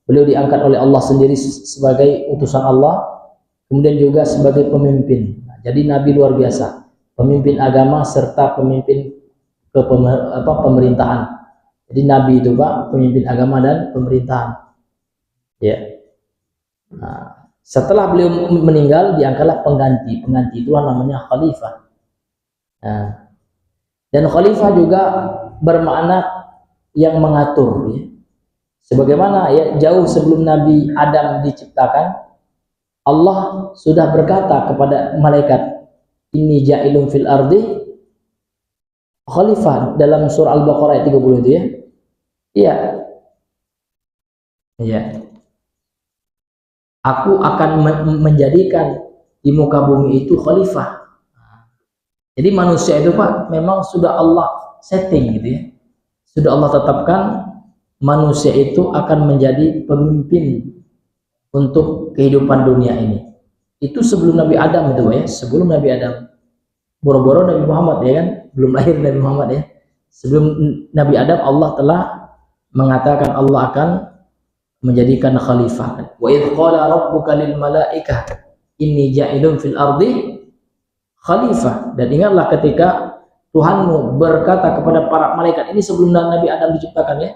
beliau diangkat oleh Allah sendiri sebagai utusan Allah, kemudian juga sebagai pemimpin. Nah, jadi Nabi luar biasa, pemimpin agama serta pemimpin pemerintahan. Jadi Nabi itu Pak pemimpin agama dan pemerintahan. Ya. Nah, setelah beliau meninggal diangkatlah pengganti. Pengganti itulah namanya khalifah. Nah, dan khalifah juga bermakna yang mengatur. Ya. Sebagaimana ya jauh sebelum Nabi Adam diciptakan, Allah sudah berkata kepada malaikat, inni ja'ilun fil ardi khalifah, dalam surah Al-Baqarah ayat 30 itu ya. Iya. Iya. Aku akan menjadikan di muka bumi itu khalifah. Jadi manusia itu Pak memang sudah Allah setting gitu ya. Sudah Allah tetapkan manusia itu akan menjadi pemimpin untuk kehidupan dunia ini. Itu sebelum Nabi Adam itu ya, sebelum Nabi Adam. Boro-boro Nabi Muhammad ya kan, belum lahir Nabi Muhammad ya. Sebelum Nabi Adam Allah telah mengatakan Allah akan menjadikan khalifah. Wa idz qala rabbuka lil malaikah inni ja'ilun fil ardi khalifah. Dan ingatlah ketika Tuhanmu berkata kepada para malaikat, ini sebelum Nabi Adam diciptakan ya,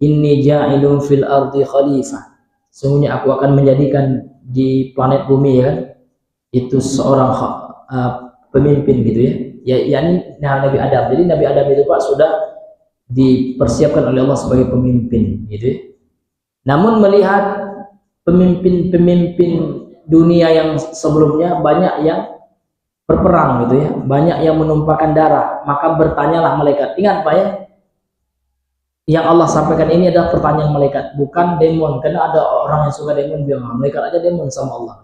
inni ja'ilun fil ardi khalifah, sesungguhnya aku akan menjadikan di planet bumi ya kan, itu seorang pemimpin gitu ya, yakni Nabi Adam. Jadi Nabi Adam itu Pak sudah dipersiapkan oleh Allah sebagai pemimpin gitu ya. Namun melihat pemimpin-pemimpin dunia yang sebelumnya banyak yang berperang gitu ya, banyak yang menumpahkan darah, maka bertanyalah malaikat. Ingat Pak ya, yang Allah sampaikan ini adalah pertanyaan malaikat, bukan demon. Karena ada orang yang suka demon bilang, malaikat aja demon sama Allah.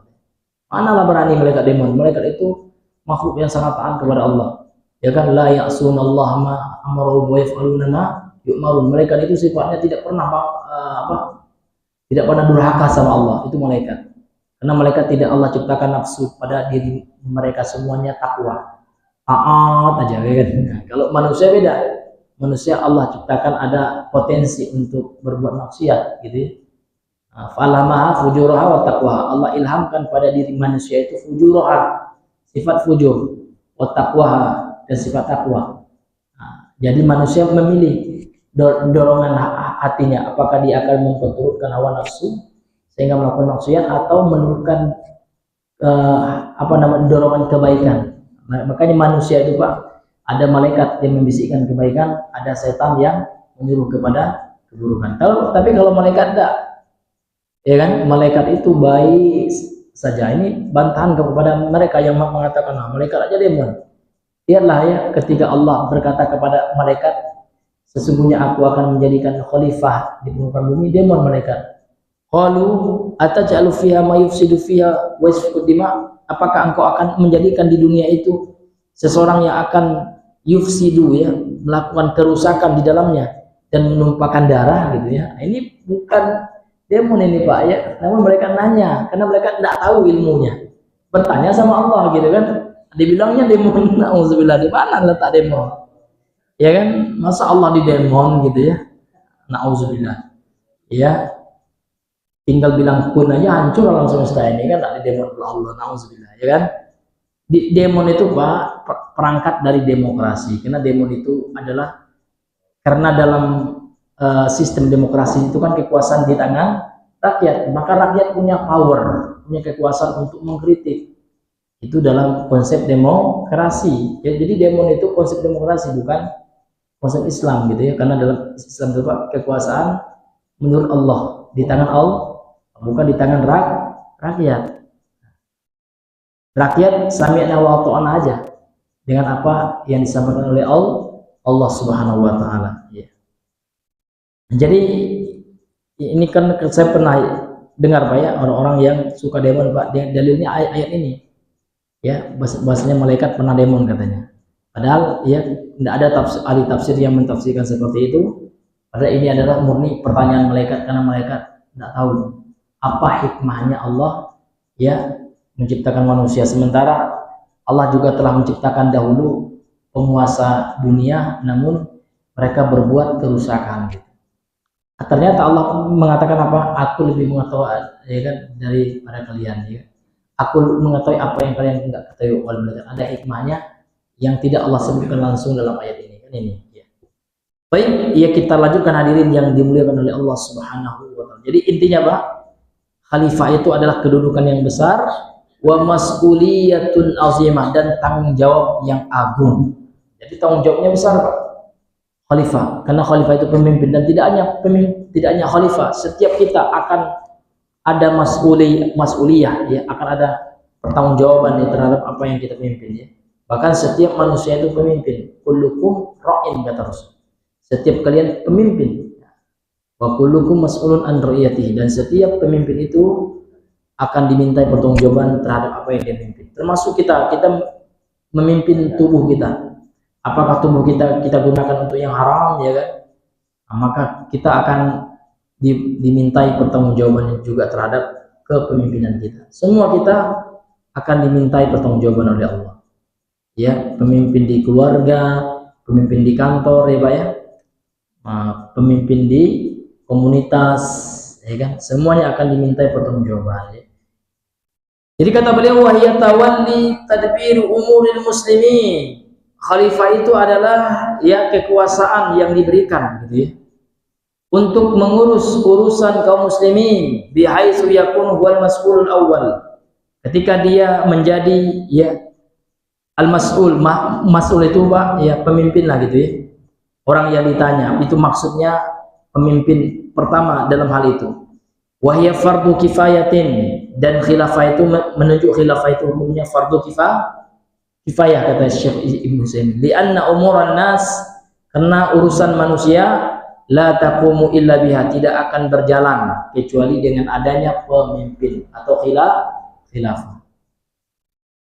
Manalah berani malaikat demon. Malaikat itu makhluk yang sangat taat kepada Allah. Ya kan, la ya'sunallaha ma amaruhum wa yaf'aluna ma yu'marun. Malaikat itu sifatnya tidak pernah tidak pernah durhaka sama Allah. Itu malaikat. Karena malaikat tidak Allah ciptakan nafsu, pada diri mereka semuanya takwa, taat aja kan. Nah, kalau manusia beda. Manusia Allah ciptakan ada potensi untuk berbuat maksiat gitu ya. Falamaha fujuraha wa taqwaha. Allah ilhamkan pada diri manusia itu fujuraha, sifat fujur, wa taqwaha, dan sifat takwa. Nah, jadi manusia memilih dorongan hatinya, apakah dia akan memperturutkan hawa nafsu sehingga melakukan maksiat atau menurunkan dorongan kebaikan. Makanya manusia itu Pak, ada malaikat yang membisikkan kebaikan, ada setan yang menyuruh kepada keburukan. Tapi kalau malaikat enggak, ya kan, malaikat itu baik saja. Ini bantahan kepada mereka yang mengatakan, nah, malaikat aja demon. Lihatlah ya, ketika Allah berkata kepada malaikat, sesungguhnya aku akan menjadikan khalifah di permukaan bumi, demon malaikat. Qalu ataj'alu fiha ma yufsidu fiha wa yasfiku dima? Apakah engkau akan menjadikan di dunia itu seseorang yang akan yufsidu ya, melakukan kerusakan di dalamnya dan menumpahkan darah gitu ya. Ini bukan demon ini Pak ya, namun mereka nanya karena mereka tidak tahu ilmunya. Bertanya sama Allah gitu kan. Dibilangnya demon, nauzubillah, di mana letak demon? Ya kan? Masa Allah di demon gitu ya? Nauzubillah. Ya. Tinggal bilang kun aja hancur alam semesta ini kan, tak di demon oleh Allah, nauzubillah ya kan. Demon itu Pak perangkat dari demokrasi, karena demon itu adalah karena dalam sistem demokrasi itu kan kekuasaan di tangan rakyat, maka rakyat punya power, punya kekuasaan untuk mengkritik. Itu dalam konsep demokrasi ya. Jadi demon itu konsep demokrasi, bukan konsep Islam gitu ya, karena dalam Islam itu Pak kekuasaan menurut Allah di tangan Allah, bukan di tangan rakyat. Rakyat sami'na wa ata'na aja dengan apa yang disampaikan oleh Allah Subhanahu wa taala ya. Jadi ini kan saya pernah dengar Pak ya, orang-orang yang suka demon Pak, dalilnya ayat ini ya, bahasanya malaikat pernah demon katanya. Padahal ya tidak ada ahli tafsir yang mentafsirkan seperti itu. Padahal ini adalah murni pertanyaan malaikat, karena malaikat tidak tahu apa hikmahnya Allah ya menciptakan manusia, sementara Allah juga telah menciptakan dahulu penguasa dunia, namun mereka berbuat kerusakan gitu. Ternyata Allah mengatakan apa? Aku lebih mengetahui ya kan daripada kalian ya. Aku mengetahui apa yang kalian tidak ketahui oleh mereka. Ada hikmahnya yang tidak Allah sebutkan langsung dalam ayat ini kan ini ya. Baik, ya kita lanjutkan hadirin yang dimuliakan oleh Allah Subhanahu wa taala. Jadi intinya Pak, khalifah itu adalah kedudukan yang besar, wa mas'uliyatun azimah, dan tanggung jawab yang agung. Jadi tanggung jawabnya besar Pak, khalifah, karena khalifah itu pemimpin. Dan tidak hanya khalifah, setiap kita akan ada mas'uliyah ya, akan ada pertanggungjawaban ya terhadap apa yang kita pimpin ya. Bahkan setiap manusia itu pemimpin. Kullukum ra'in, kata Rasul. Setiap kalian pemimpin. Wa kullukum mas'ulun an ra'iyatihi, dan setiap pemimpin itu akan dimintai pertanggungjawaban terhadap apa yang dia pimpin. Termasuk kita memimpin tubuh kita. Apakah tubuh kita gunakan untuk yang haram ya kan? Nah, maka kita akan dimintai pertanggungjawaban juga terhadap kepemimpinan kita. Semua kita akan dimintai pertanggungjawaban oleh Allah. Ya, pemimpin di keluarga, pemimpin di kantor ya Pak ya, pemimpin di komunitas ya kan, semuanya akan dimintai pertanggungjawaban ya. Jadi kata beliau, wahya tawalli tadbir umuril muslimin. Khalifah itu adalah ya kekuasaan yang diberikan gitu ya, untuk mengurus urusan kaum muslimin, bihaitsu yakunu huwal mas'ulul awwal. Ketika dia menjadi ya al-mas'ul, mas'ul itu Pak ya pemimpin lah gitu ya. Orang yang ditanya, itu maksudnya pemimpin pertama dalam hal itu. Wahya fardu kifayatin, dan khilafah itu menunjuk khilafah itu hukumnya fardu kifayah kata Syekh Ibnu Utsaimin. Lianna umuran nas, karena urusan manusia la taqumu illa biha, tidak akan berjalan kecuali dengan adanya pemimpin atau khilafah.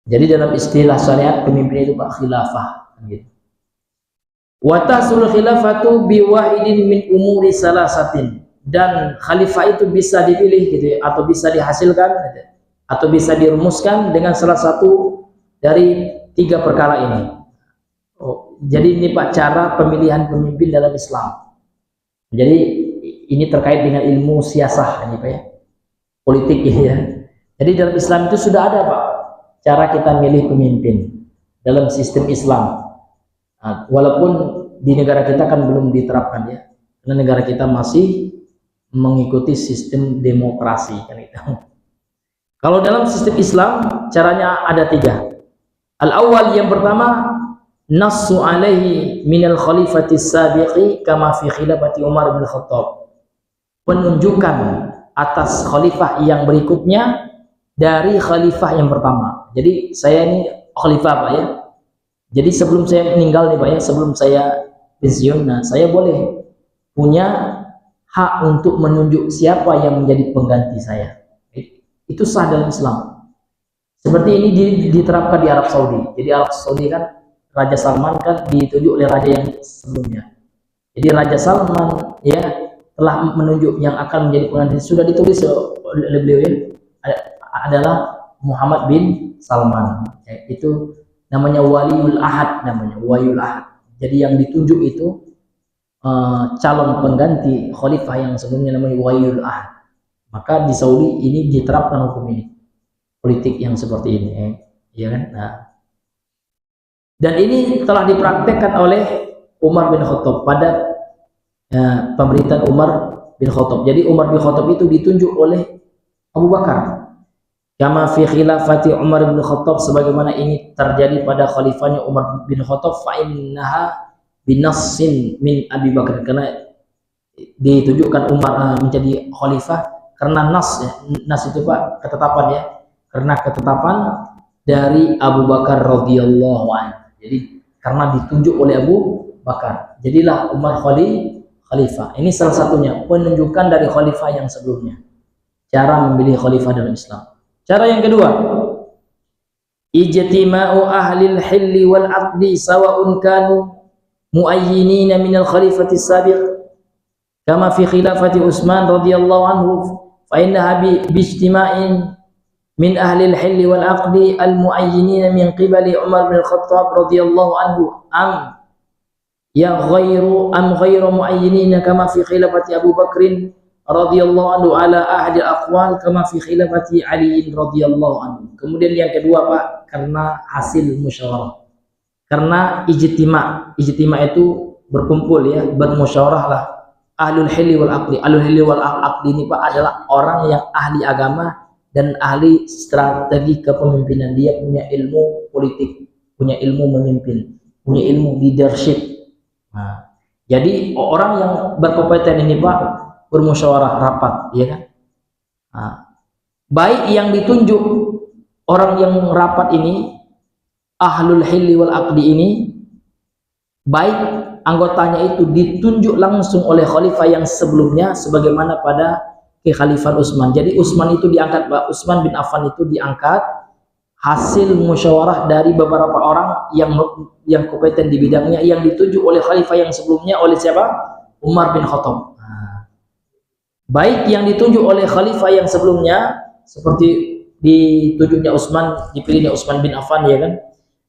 Jadi dalam istilah syariat pemimpin itu Pak khilafah gitu. Wa tahsul khilafatu bi wahidin min umuri salasatin, dan khalifah itu bisa dipilih gitu ya, atau bisa dihasilkan gitu, atau bisa dirumuskan dengan salah satu dari 3 perkara ini. Jadi ini Pak cara pemilihan pemimpin dalam Islam. Jadi ini terkait dengan ilmu siasah ini Pak ya, politik ya. Jadi dalam Islam itu sudah ada Pak cara kita milih pemimpin dalam sistem Islam. Nah, walaupun di negara kita kan belum diterapkan ya, karena negara kita masih mengikuti sistem demokrasi kan itu. Kalau dalam sistem Islam caranya ada 3. Al-awwal, yang pertama, nassu alaihi minal khalifati sabiqi kama fi khilafati Umar bin Khattab. Penunjukan atas khalifah yang berikutnya dari khalifah yang pertama. Jadi saya ini khalifah Pak ya. Jadi sebelum saya meninggal nih Pak ya, sebelum saya pensiun, nah saya boleh punya hak untuk menunjuk siapa yang menjadi pengganti saya. Itu sah dalam Islam. Seperti ini diterapkan di Arab Saudi. Jadi Arab Saudi kan Raja Salman kan ditunjuk oleh raja yang sebelumnya. Jadi Raja Salman ya telah menunjuk yang akan menjadi pengganti, sudah ditulis oleh beliau ya, adalah Muhammad bin Salman. Ya, itu namanya waliul ahad, namanya waliul ahad. Jadi yang ditunjuk itu calon pengganti khalifah yang sebelumnya namanya waliul ahad. Maka di Saudi ini diterapkan hukum ini, politik yang seperti ini ya kan. Nah, dan ini telah dipraktekkan oleh Umar bin Khattab pada pemerintahan Umar bin Khattab. Jadi Umar bin Khattab itu ditunjuk oleh Abu Bakar. Kama fi khilafati Umar bin Khattab, sebagaimana ini terjadi pada khalifahnya Umar bin Khattab, fa innaha binassin min Abi Bakar, karena ditunjukkan Umar menjadi khalifah karena nas ya. Nas itu Pak ketetapan ya, karena ketetapan dari Abu Bakar radhiyallahu anhu. Jadi karena ditunjuk oleh Abu Bakar, jadilah Umar khalifah. Ini salah satunya penunjukan dari khalifah yang sebelumnya. Cara memilih khalifah dalam Islam. Cara yang kedua, ijtima'u ahlil hilli wal aqdi sawa'un kanu muayyinina minal khalifati sabiq kama fi khilafati Utsman radhiyallahu anhu, fa innaha bijtima'in min ahlil hilli wal aqdi al muayyinina min qibali Umar bin Khattab radhiyallahu anhu ghairu muayyinina kama fi khilafati Abu Bakrin radhiyallahu anhu ala ahadil aqwal kama fi khilafati Ali radhiyallahu anhu. Kemudian yang kedua Pak, karena hasil musyawarah, karena ijtima itu berkumpul ya, bermusyawarah lah. Ahlul hilli wal aqdi, ahlul hilli wal aqdi ini Pak adalah orang yang ahli agama dan ahli strategi kepemimpinan. Dia punya ilmu politik, punya ilmu memimpin, punya ilmu leadership. Nah, jadi orang yang berkompeten ini Pak bermusyawarah rapat, ya kan? Nah, baik yang ditunjuk orang yang rapat ini, ahlul hilli wal aqdi ini, baik anggotanya itu ditunjuk langsung oleh khalifah yang sebelumnya sebagaimana pada kekhalifan Utsman. Jadi Utsman itu diangkat, Utsman bin Affan itu diangkat hasil musyawarah dari beberapa orang yang kompeten di bidangnya, yang ditunjuk oleh khalifah yang sebelumnya oleh siapa? Umar bin Khattab. Baik yang ditunjuk oleh khalifah yang sebelumnya seperti ditunjuknya Utsman, dipilihnya Utsman bin Affan, ya kan?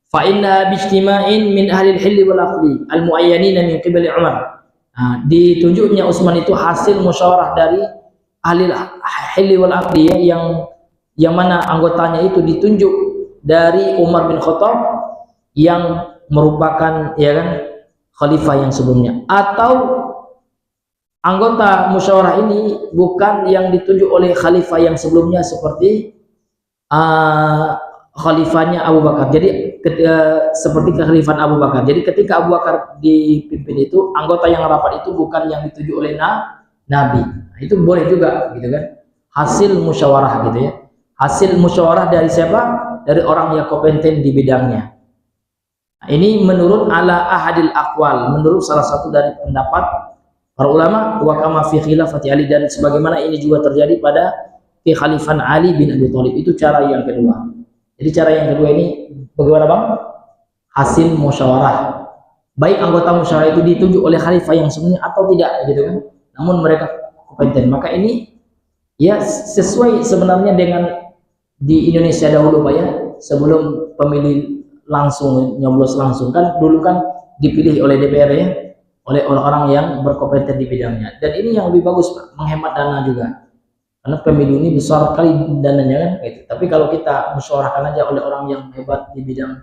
Fa inna bijtima'in min ahli al-hill wal aqli al-muayyanin min qibali Umar. Ditunjuknya Utsman itu hasil musyawarah dari ahli al-hill wal aqli, yang mana anggotanya itu ditunjuk dari Umar bin Khattab yang merupakan, ya kan, khalifah yang sebelumnya, atau anggota musyawarah ini bukan yang ditunjuk oleh khalifah yang sebelumnya seperti khalifahnya Abu Bakar. Jadi seperti kekhalifahan Abu Bakar. Jadi ketika Abu Bakar dipimpin itu, anggota yang rapat itu bukan yang ditunjuk oleh Nabi. Itu boleh juga, gitu kan? Hasil musyawarah, gitu ya. Hasil musyawarah dari siapa? Dari orang yang kompeten di bidangnya. Nah, ini menurut ala ahadil aqwal, menurut salah satu dari pendapat para ulama, wa kama fi khilafati Ali, dan sebagaimana ini juga terjadi pada kekhalifan Ali bin Abi Thalib. Itu cara yang kedua. Jadi cara yang kedua ini bagaimana, Bang? Hasil musyawarah. Baik anggota musyawarah itu ditunjuk oleh khalifah yang sebelumnya atau tidak, gitu kan? Namun mereka kompeten. Maka ini ya sesuai sebenarnya dengan di Indonesia dahulu, Pak, ya. Sebelum pemilih langsung, nyoblos langsung, kan dulu kan dipilih oleh DPR, ya, oleh orang-orang yang berkompeten di bidangnya. Dan ini yang lebih bagus, Pak, menghemat dana juga. Karena pemilu ini besar kali dananya, kan, gitu. Tapi kalau kita musyawarahkan aja oleh orang yang hebat di bidang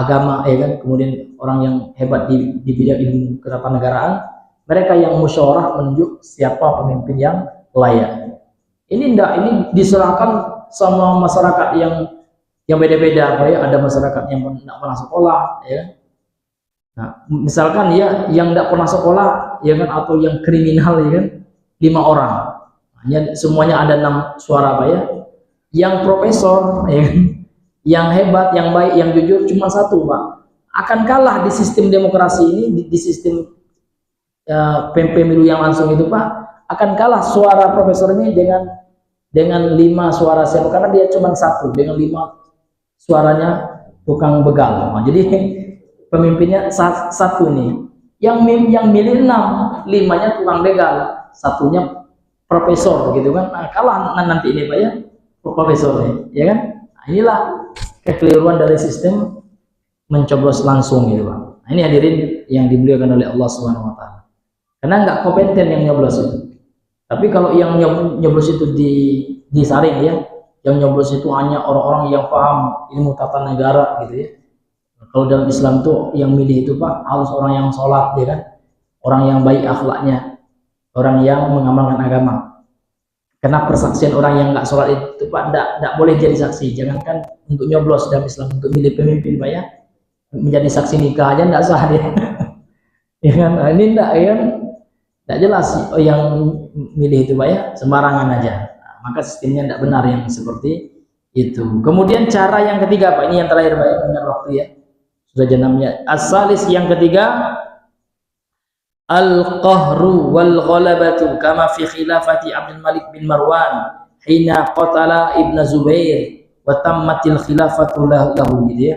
agama, ya kan, kemudian orang yang hebat di bidang ilmu ketatanegaraan, mereka yang musyawarah menunjuk siapa pemimpin yang layak. Ini enggak, ini diserahkan sama masyarakat yang beda-beda, ya. Ada masyarakat yang tidak pernah sekolah, ya. Nah, misalkan ya yang tidak pernah sekolah, ya kan, atau yang kriminal, ya kan, 5 orang. Semuanya ada 6 suara, Pak, ya. Yang profesor, ya, yang hebat, yang baik, yang jujur cuma 1, Pak. Akan kalah di sistem demokrasi ini, di sistem pemilu yang langsung itu, Pak. Akan kalah suara profesor ini dengan 5 suara siapa, karena dia cuma 1 dengan 5 suaranya tukang begal. Nah, jadi pemimpinnya 1 nih. Yang milih 6, 5-nya tukang begal, 1-nya profesor, gitu kan. Nah, kalah nanti ini, Pak, ya, profesornya, ya kan. Nah, inilah kekeliruan dari sistem mencoblos langsung, gitu, Pak. Nah, ini hadirin yang dimuliakan oleh Allah Subhanahu wa taala. Karena nggak kompeten yang nyoblos itu. Tapi kalau yang nyoblos itu disaring, ya, yang nyoblos itu hanya orang-orang yang paham ilmu tata negara, gitu, ya. Kalau dalam Islam tuh yang milih itu, Pak, harus orang yang sholat, ya kan, orang yang baik akhlaknya, orang yang mengamalkan agama. Karena persaksian orang yang nggak sholat itu, Pak, tidak boleh jadi saksi. Jangankan untuk nyoblos dalam Islam, untuk milih pemimpin, Pak, ya, menjadi saksi nikah aja tidak sah dia. Ya kan, nah, ini tidak, ya kan, tidak jelas yang milih itu, Pak, ya, sembarangan aja. Nah, maka sistemnya tidak benar yang seperti itu. Kemudian cara yang ketiga, Pak, ini yang terakhir, Pak, ya, ingat waktu, ya, sudah jenamnya. As-salis, yang ketiga, al-qahru wal ghalabatu kama fi khilafati Abdul Malik bin Marwan hina qatala Ibn Zubair wa tammatil khilafatu lahu, gitu, ya.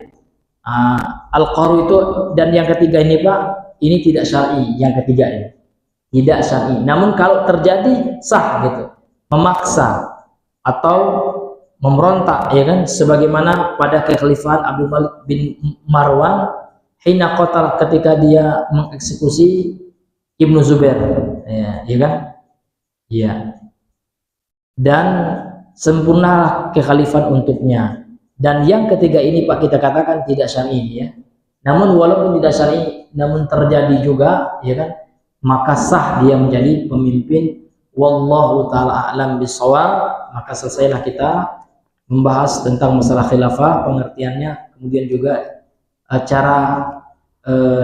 Al-qahru itu, dan yang ketiga ini, Pak, ini tidak syar'i. Yang ketiga ini tidak syar'i, namun kalau terjadi sah, gitu, memaksa atau memberontak, ya kan, sebagaimana pada kekhalifahan Abdul Malik bin Marwan hina qatala, ketika dia mengeksekusi Ibnu Zubair, ya kan, ya, dan sempurna kekhalifahan untuknya. Dan yang ketiga ini, Pak, kita katakan tidak syar'i, ya. Namun walaupun tidak syar'i, namun terjadi juga, ya kan, maka sah dia menjadi pemimpin. Wallahu taala a'lam bishawab. Maka selesailah kita membahas tentang masalah khilafah, pengertiannya, kemudian juga cara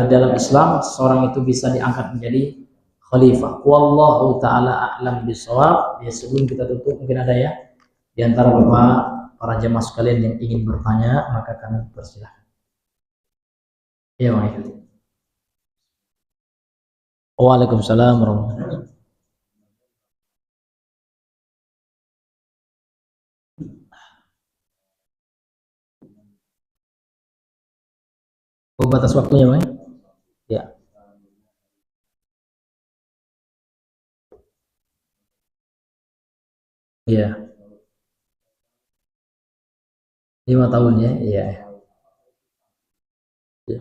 dalam Islam seorang itu bisa diangkat menjadi khalifah. Wallahu taala a'lam bishawab. Ya, sebelum kita tutup, mungkin ada, ya, Di antara Bapak para jemaah sekalian yang ingin bertanya, maka kami persilahkan. Ya, Waalaikumsalam warahmatullahi wabarakatuh. Oh, batas waktunya, Bang? Ya. Iya, 5 tahun ya. Iya. Iya.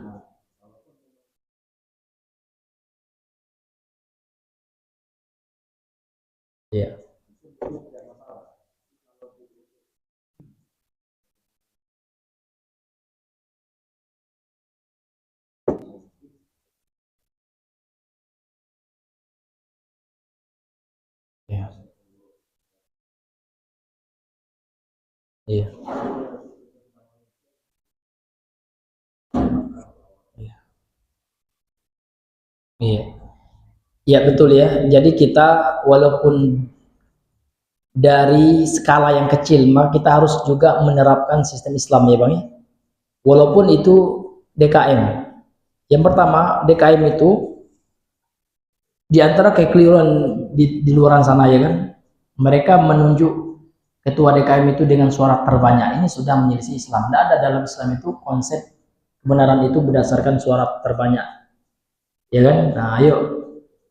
Iya. Iya. Iya. Iya. Iya. Iya, betul ya. Jadi kita walaupun dari skala yang kecil, maka kita harus juga menerapkan sistem Islam ya, Bang ya. Walaupun itu DKM. Yang pertama, DKM itu di antara kekeliruan di luar sana ya kan, mereka menunjuk ketua DKM itu dengan suara terbanyak. Ini sudah menyelisih Islam. Tidak ada dalam Islam itu konsep kebenaran itu berdasarkan suara terbanyak. Ya kan? Nah, ayo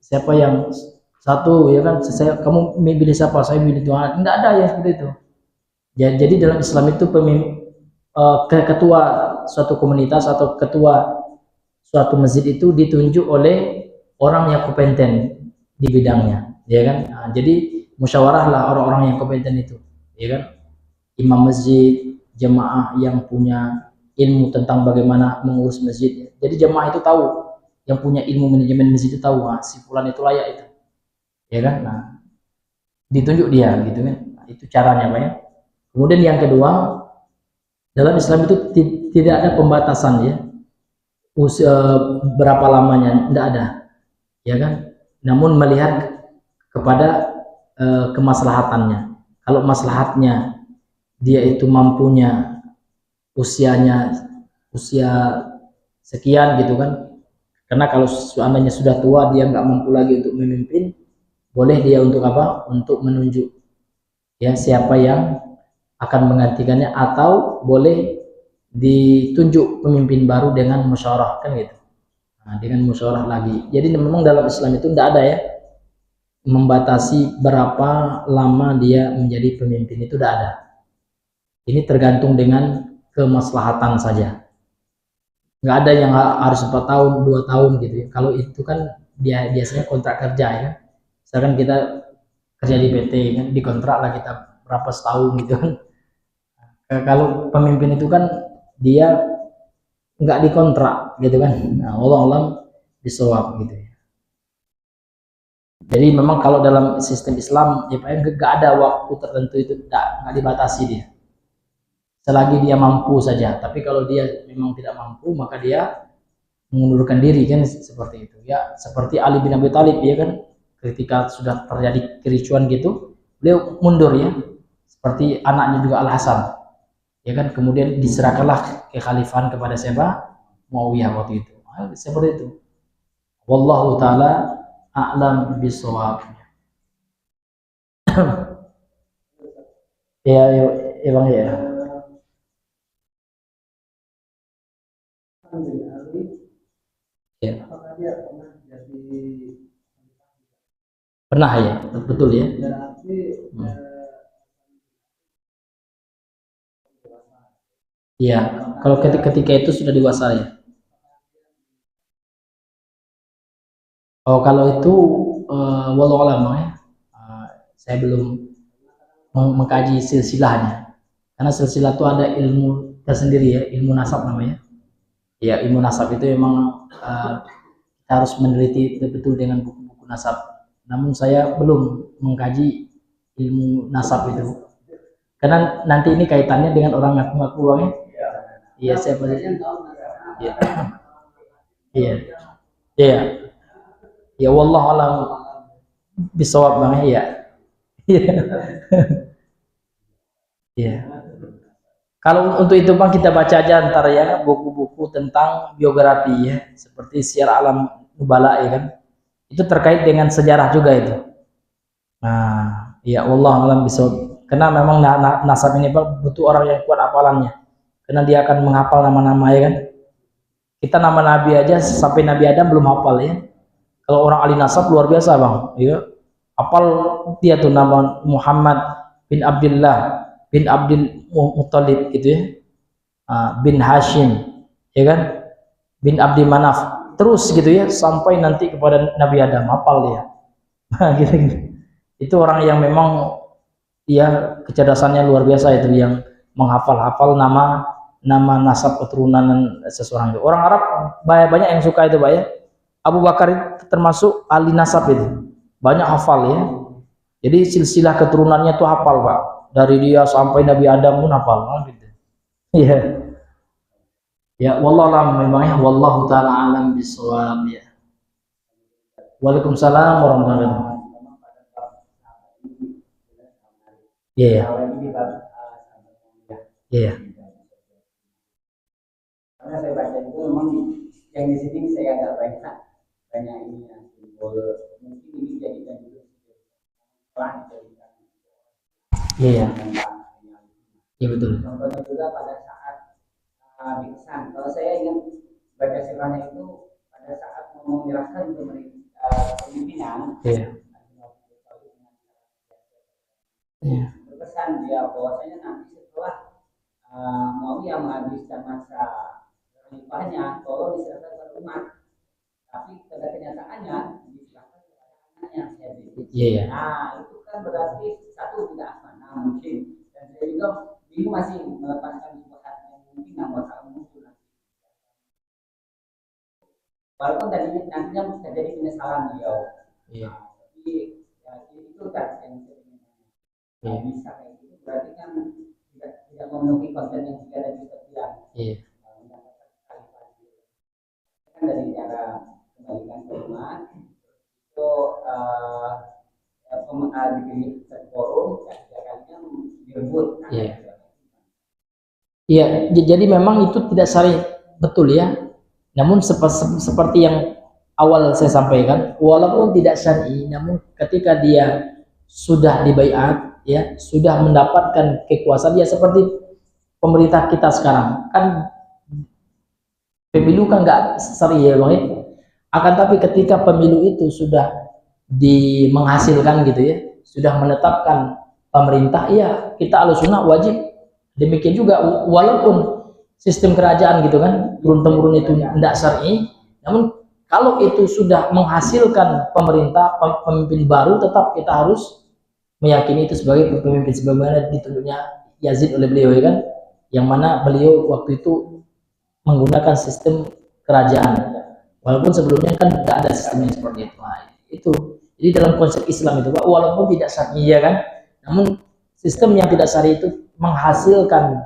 siapa yang satu ya kan, kamu pilih siapa, saya pilih Tuhan. Tidak ada yang seperti itu. Ya, jadi dalam Islam itu ketua suatu komunitas atau ketua suatu masjid itu ditunjuk oleh orang yang kompeten di bidangnya, ya kan? Nah, jadi musyawarah lah orang-orang yang kompeten itu, ya kan? Imam masjid, jemaah yang punya ilmu tentang bagaimana mengurus masjid. Jadi jemaah itu tahu, yang punya ilmu manajemen masjid itu tahu, nah, si fulan itu layak itu, ya kan? Nah, ditunjuk dia, gitu kan? Nah, itu caranya, Pak ya. Kemudian yang kedua, dalam Islam itu tidak ada pembatasan ya, usia berapa lamanya, tidak ada, ya kan? Namun melihat kepada kemaslahatannya. Kalau maslahatnya dia itu mampunya usianya usia sekian gitu kan, karena kalau seandainya sudah tua dia nggak mampu lagi untuk memimpin, boleh dia untuk apa? Untuk menunjuk ya siapa yang akan menggantikannya, atau boleh ditunjuk pemimpin baru dengan musyawarah kan gitu. Nah, dengan musyawarah lagi. Jadi memang dalam Islam itu tidak ada ya membatasi berapa lama dia menjadi pemimpin, itu tidak ada. Ini tergantung dengan kemaslahatan saja. Nggak ada yang harus 4 tahun, 2 tahun gitu ya. Kalau itu kan dia biasanya kontrak kerja ya. Misalkan kita kerja di PT kan, dikontrak lah kita berapa setahun gitu kan. Kalau pemimpin itu kan dia nggak dikontrak gitu kan. Nah, Allah alam bisawab gitu ya. Jadi memang kalau dalam sistem Islam ya nggak ada waktu tertentu, itu nggak dibatasi dia. Selagi dia mampu saja. Tapi kalau dia memang tidak mampu, maka dia mengundurkan diri kan, seperti itu. Ya, seperti Ali bin Abi Thalib ya kan, ketika sudah terjadi kericuan gitu, beliau mundur ya. Seperti anaknya juga Al Hasan. Ya kan, kemudian diserahkanlah kekhalifahan kepada siapa? Muawiyah waktu itu. Seperti itu. Wallahu taala a'lam bishawab. Ya, ya, ya Bang ya. Ya. Pernah ya, betul ya. Hmm. Iya, kalau ketika itu sudah dewasa ya. Oh, kalau itu walau alam ya. Saya belum mengkaji silsilahnya. Karena silsilah itu ada ilmu tersendiri ya, ilmu nasab namanya. Ya, ilmu nasab itu memang kita harus meneliti betul-betul dengan buku-buku nasab. Namun saya belum mengkaji ilmu nasab itu. Karena nanti ini kaitannya dengan orang ngaku-ngaku ya. Iya, saya pasti. Iya. Iya. Iya. Ya wallah alam bisawab Bang ya. Iya. Iya. Kalau untuk itu Bang, kita baca aja ntar ya buku-buku tentang biografi ya, seperti Syiar Alam Nubala ya kan. Itu terkait dengan sejarah juga itu. Nah, ya Allah alam bisa. Karena memang nasab ini Bang butuh orang yang kuat hafalannya. Karena dia akan menghafal nama-nama ya kan. Kita nama Nabi aja sampai Nabi Adam belum hafal ya. Kalau orang ahli nasab luar biasa Bang. Ya. Hafal dia tuh nama Muhammad bin Abdullah bin Abdul Muttalib gitu ya. Bin Hashim ya kan, bin Abdi Manaf, terus gitu ya sampai nanti kepada Nabi Adam, hafal dia. Gitu, gitu. Itu orang yang memang dia kecerdasannya luar biasa itu, yang menghafal-hafal nama nasab keturunan seseorang itu. Orang Arab banyak yang suka itu Pak ya. Abu Bakar itu termasuk ahli nasab itu, banyak hafal ya. Jadi silsilah keturunannya tuh hafal Pak, dari dia sampai Nabi Adam pun hafal gitu. Iya. Ya, wallahu alam memang ya, wallahu taala alam bisawab ya. Waalaikumsalam warahmatullahi wabarakatuh. Iya, ya. Iya. Karena saya baca itu memang yang di sini saya agak banyak ini ya, simbol mungkin ini jadikan juga Iya. Iya betul. contohnya juga pada saat dipesan. Kalau saya ingat baca sirahnya itu pada saat mau menyerahkan pemimpinan. Iya. Iya. Berpesan dia bahwasanya nanti setelah Muawiyah menghabiskan masa khalifahnya, tolong diserahkan ke umat. Tapi pada kenyataannya diserahkan kepada anaknya. Iya. Nah itu kan berarti satu tidak amanah mungkin, dan saya juga bingung masih melepaskan subhat yang mungkin yang bakal muncul nanti. Walaupun tadi nantinya bisa jadi penyesalan beliau. Iya. Tapi ya, itu kan yang saya ingin. Nah, bisa kayak gitu berarti kan tidak memenuhi konten yang juga ada di setiap. Iya. Kan dari cara kembalikan ke umat itu di forum kalinya direbut. Iya. Iya, jadi memang itu tidak syar'i betul ya. Namun seperti yang awal saya sampaikan, walaupun tidak syar'i, namun ketika dia sudah dibaiat ya, sudah mendapatkan kekuasaan, ya seperti pemerintah kita sekarang kan, pemilu kan nggak syar'i ya Bang ya. Akan tapi ketika pemilu itu sudah menghasilkan gitu ya, sudah menetapkan pemerintah, ya kita Ahlussunnah wajib demikian juga, walaupun sistem kerajaan gitu kan turun-temurun itu tidak syar'i, namun kalau itu sudah menghasilkan pemerintah, pemimpin baru, tetap kita harus meyakini itu sebagai pemimpin sebagaimana ditunjuknya Yazid oleh beliau ya kan, yang mana beliau waktu itu menggunakan sistem kerajaan, walaupun sebelumnya kan tidak ada sistemnya seperti itu. Nah, itu jadi dalam konsep Islam itu Pak, walaupun tidak syar'i ya kan, namun sistem yang tidak syar'i itu menghasilkan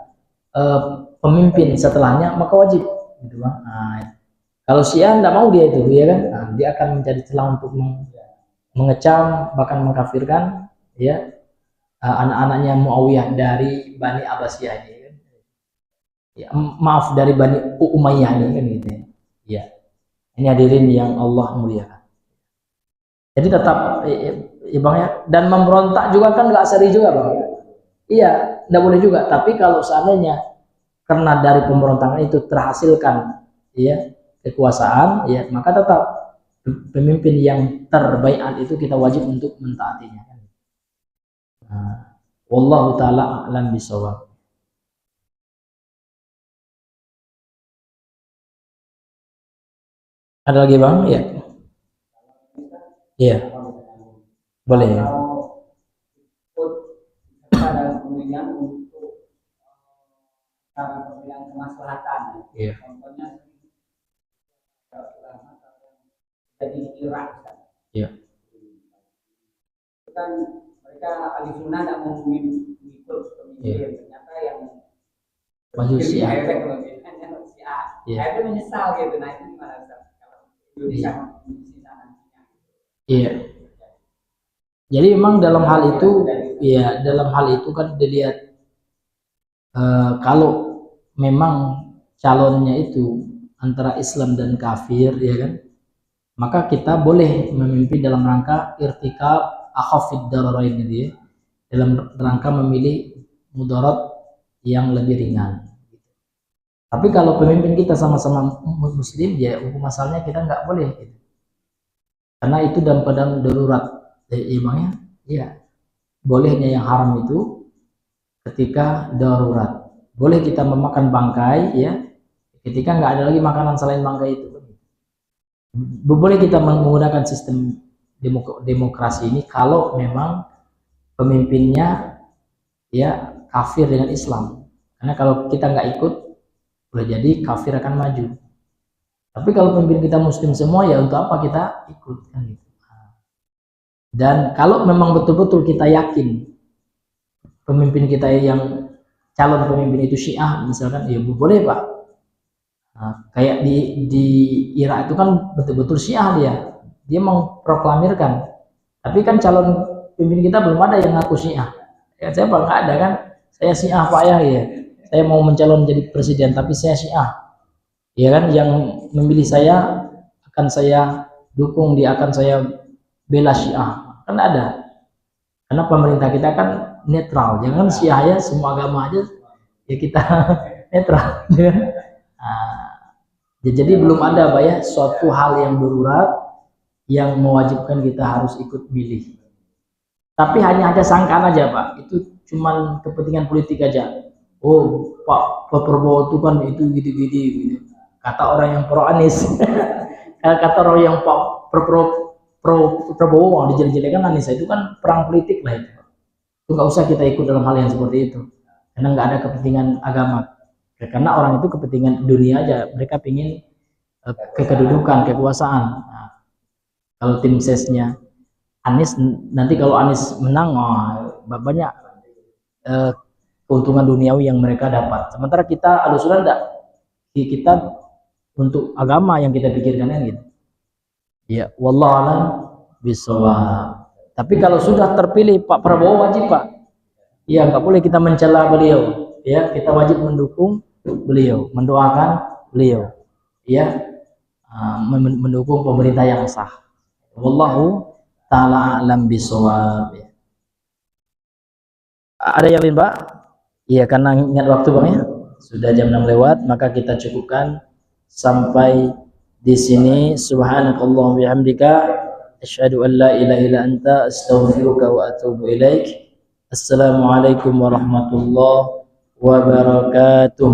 pemimpin setelahnya, maka wajib gitu Bang. Nah, kalau Syiah tidak mau dia itu ya kan, nah, dia akan mencari celah untuk mengecam bahkan mengkafirkan ya anak-anaknya Muawiyah dari Bani Abbasiyah ini kan. Ya, maaf, dari Bani Umayyah ini kan gitu ya. Ya. Ini hadirin yang Allah muliakan. Jadi tetap ya Bang ya, dan memberontak juga kan nggak syar'i juga Bang. Iya, tidak boleh juga. Tapi kalau seandainya karena dari pemberontakan itu terhasilkan ya kekuasaan, ya maka tetap pemimpin yang terbaiat itu kita wajib untuk mentaatinya. Nah, wallahu taala a'lam bishawab. Ada lagi Bang? Ya. Iya. Boleh ya. Dalam pemilihan untuk pemilihan kemaslahatan. Iya. Contohnya jadi Irak. Iya. Kan mereka ahli sunnah tidak mau mengikut pemimpin, ternyata yang maju Syiah. Akhirnya menyesal gitu. Nah itu gimana Ustaz? Kalau Indonesia nantinya. Iya. Jadi memang dalam hal itu, ya dalam hal itu kan dilihat kalau memang calonnya itu antara Islam dan kafir, ya kan, maka kita boleh memimpin dalam rangka irtikab akhafid dararain gitu ya, dalam rangka memilih mudarat yang lebih ringan. Tapi kalau pemimpin kita sama-sama muslim, ya hukum asalnya kita nggak boleh gitu. Karena itu dalam keadaan darurat. Emangnya ya bolehnya yang haram itu ketika darurat. Boleh kita memakan bangkai ya ketika nggak ada lagi makanan selain bangkai itu. Boleh kita menggunakan sistem demokrasi ini kalau memang pemimpinnya ya kafir dengan Islam. Karena kalau kita nggak ikut, boleh jadi kafir akan maju. Tapi kalau pemimpin kita muslim semua, ya untuk apa kita ikut kan gitu. Dan kalau memang betul-betul kita yakin pemimpin kita yang calon pemimpin itu Syiah misalkan, ya boleh Pak. Nah, kayak di Irak itu kan betul-betul Syiah dia mengproklamirkan. Tapi kan calon pemimpin kita belum ada yang ngaku Syiah. Ya saya Pak nggak ada kan, saya Syiah Pak ya. Saya mau mencalon jadi presiden tapi saya Syiah. Ya kan, yang memilih saya akan saya dukung, dia akan saya bela Syiah. Kan ada. Karena pemerintah kita kan netral, jangan Syiah ya semua agama aja ya kita netral. Nah, jadi belum ada Pak ya suatu hal yang darurat yang mewajibkan kita harus ikut milih. Tapi hanya sangkaan aja Pak, itu cuman kepentingan politik aja. Oh Pak Prabowo itu kan itu gitu. Kata orang yang pro Anies. Kata orang yang pro Prabowo dijelek-jelekan Anies, itu kan perang politik lah itu. Itu nggak usah kita ikut dalam hal yang seperti itu. Karena nggak ada kepentingan agama. Karena orang itu kepentingan dunia aja. Mereka pingin kedudukan, kekuasaan. Nah, kalau tim sesnya Anies, nanti kalau Anies menang, banyak keuntungan duniawi yang mereka dapat. Sementara kita Ahlussunnah enggak. Kita untuk agama yang kita pikirkan kan gitu. Ya, wallahu a'lam bishawab. Tapi kalau sudah terpilih Pak Prabowo wajib Pak. Ya, nggak boleh kita mencela beliau. Ya, kita wajib mendukung beliau, mendoakan beliau. Ya, mendukung pemerintah yang sah. Wallahu ta'ala a'lam bishawab. Ada yang lain Pak? Iya, karena ingat waktu Bang ya. Sudah jam 6 lewat, maka kita cukupkan sampai di sini. Subhanakallahumma bihamdika asyhadu an la ilaha illa anta astaghfiruka wa atubu ilaik. Assalamualaikum warahmatullahi wabarakatuh.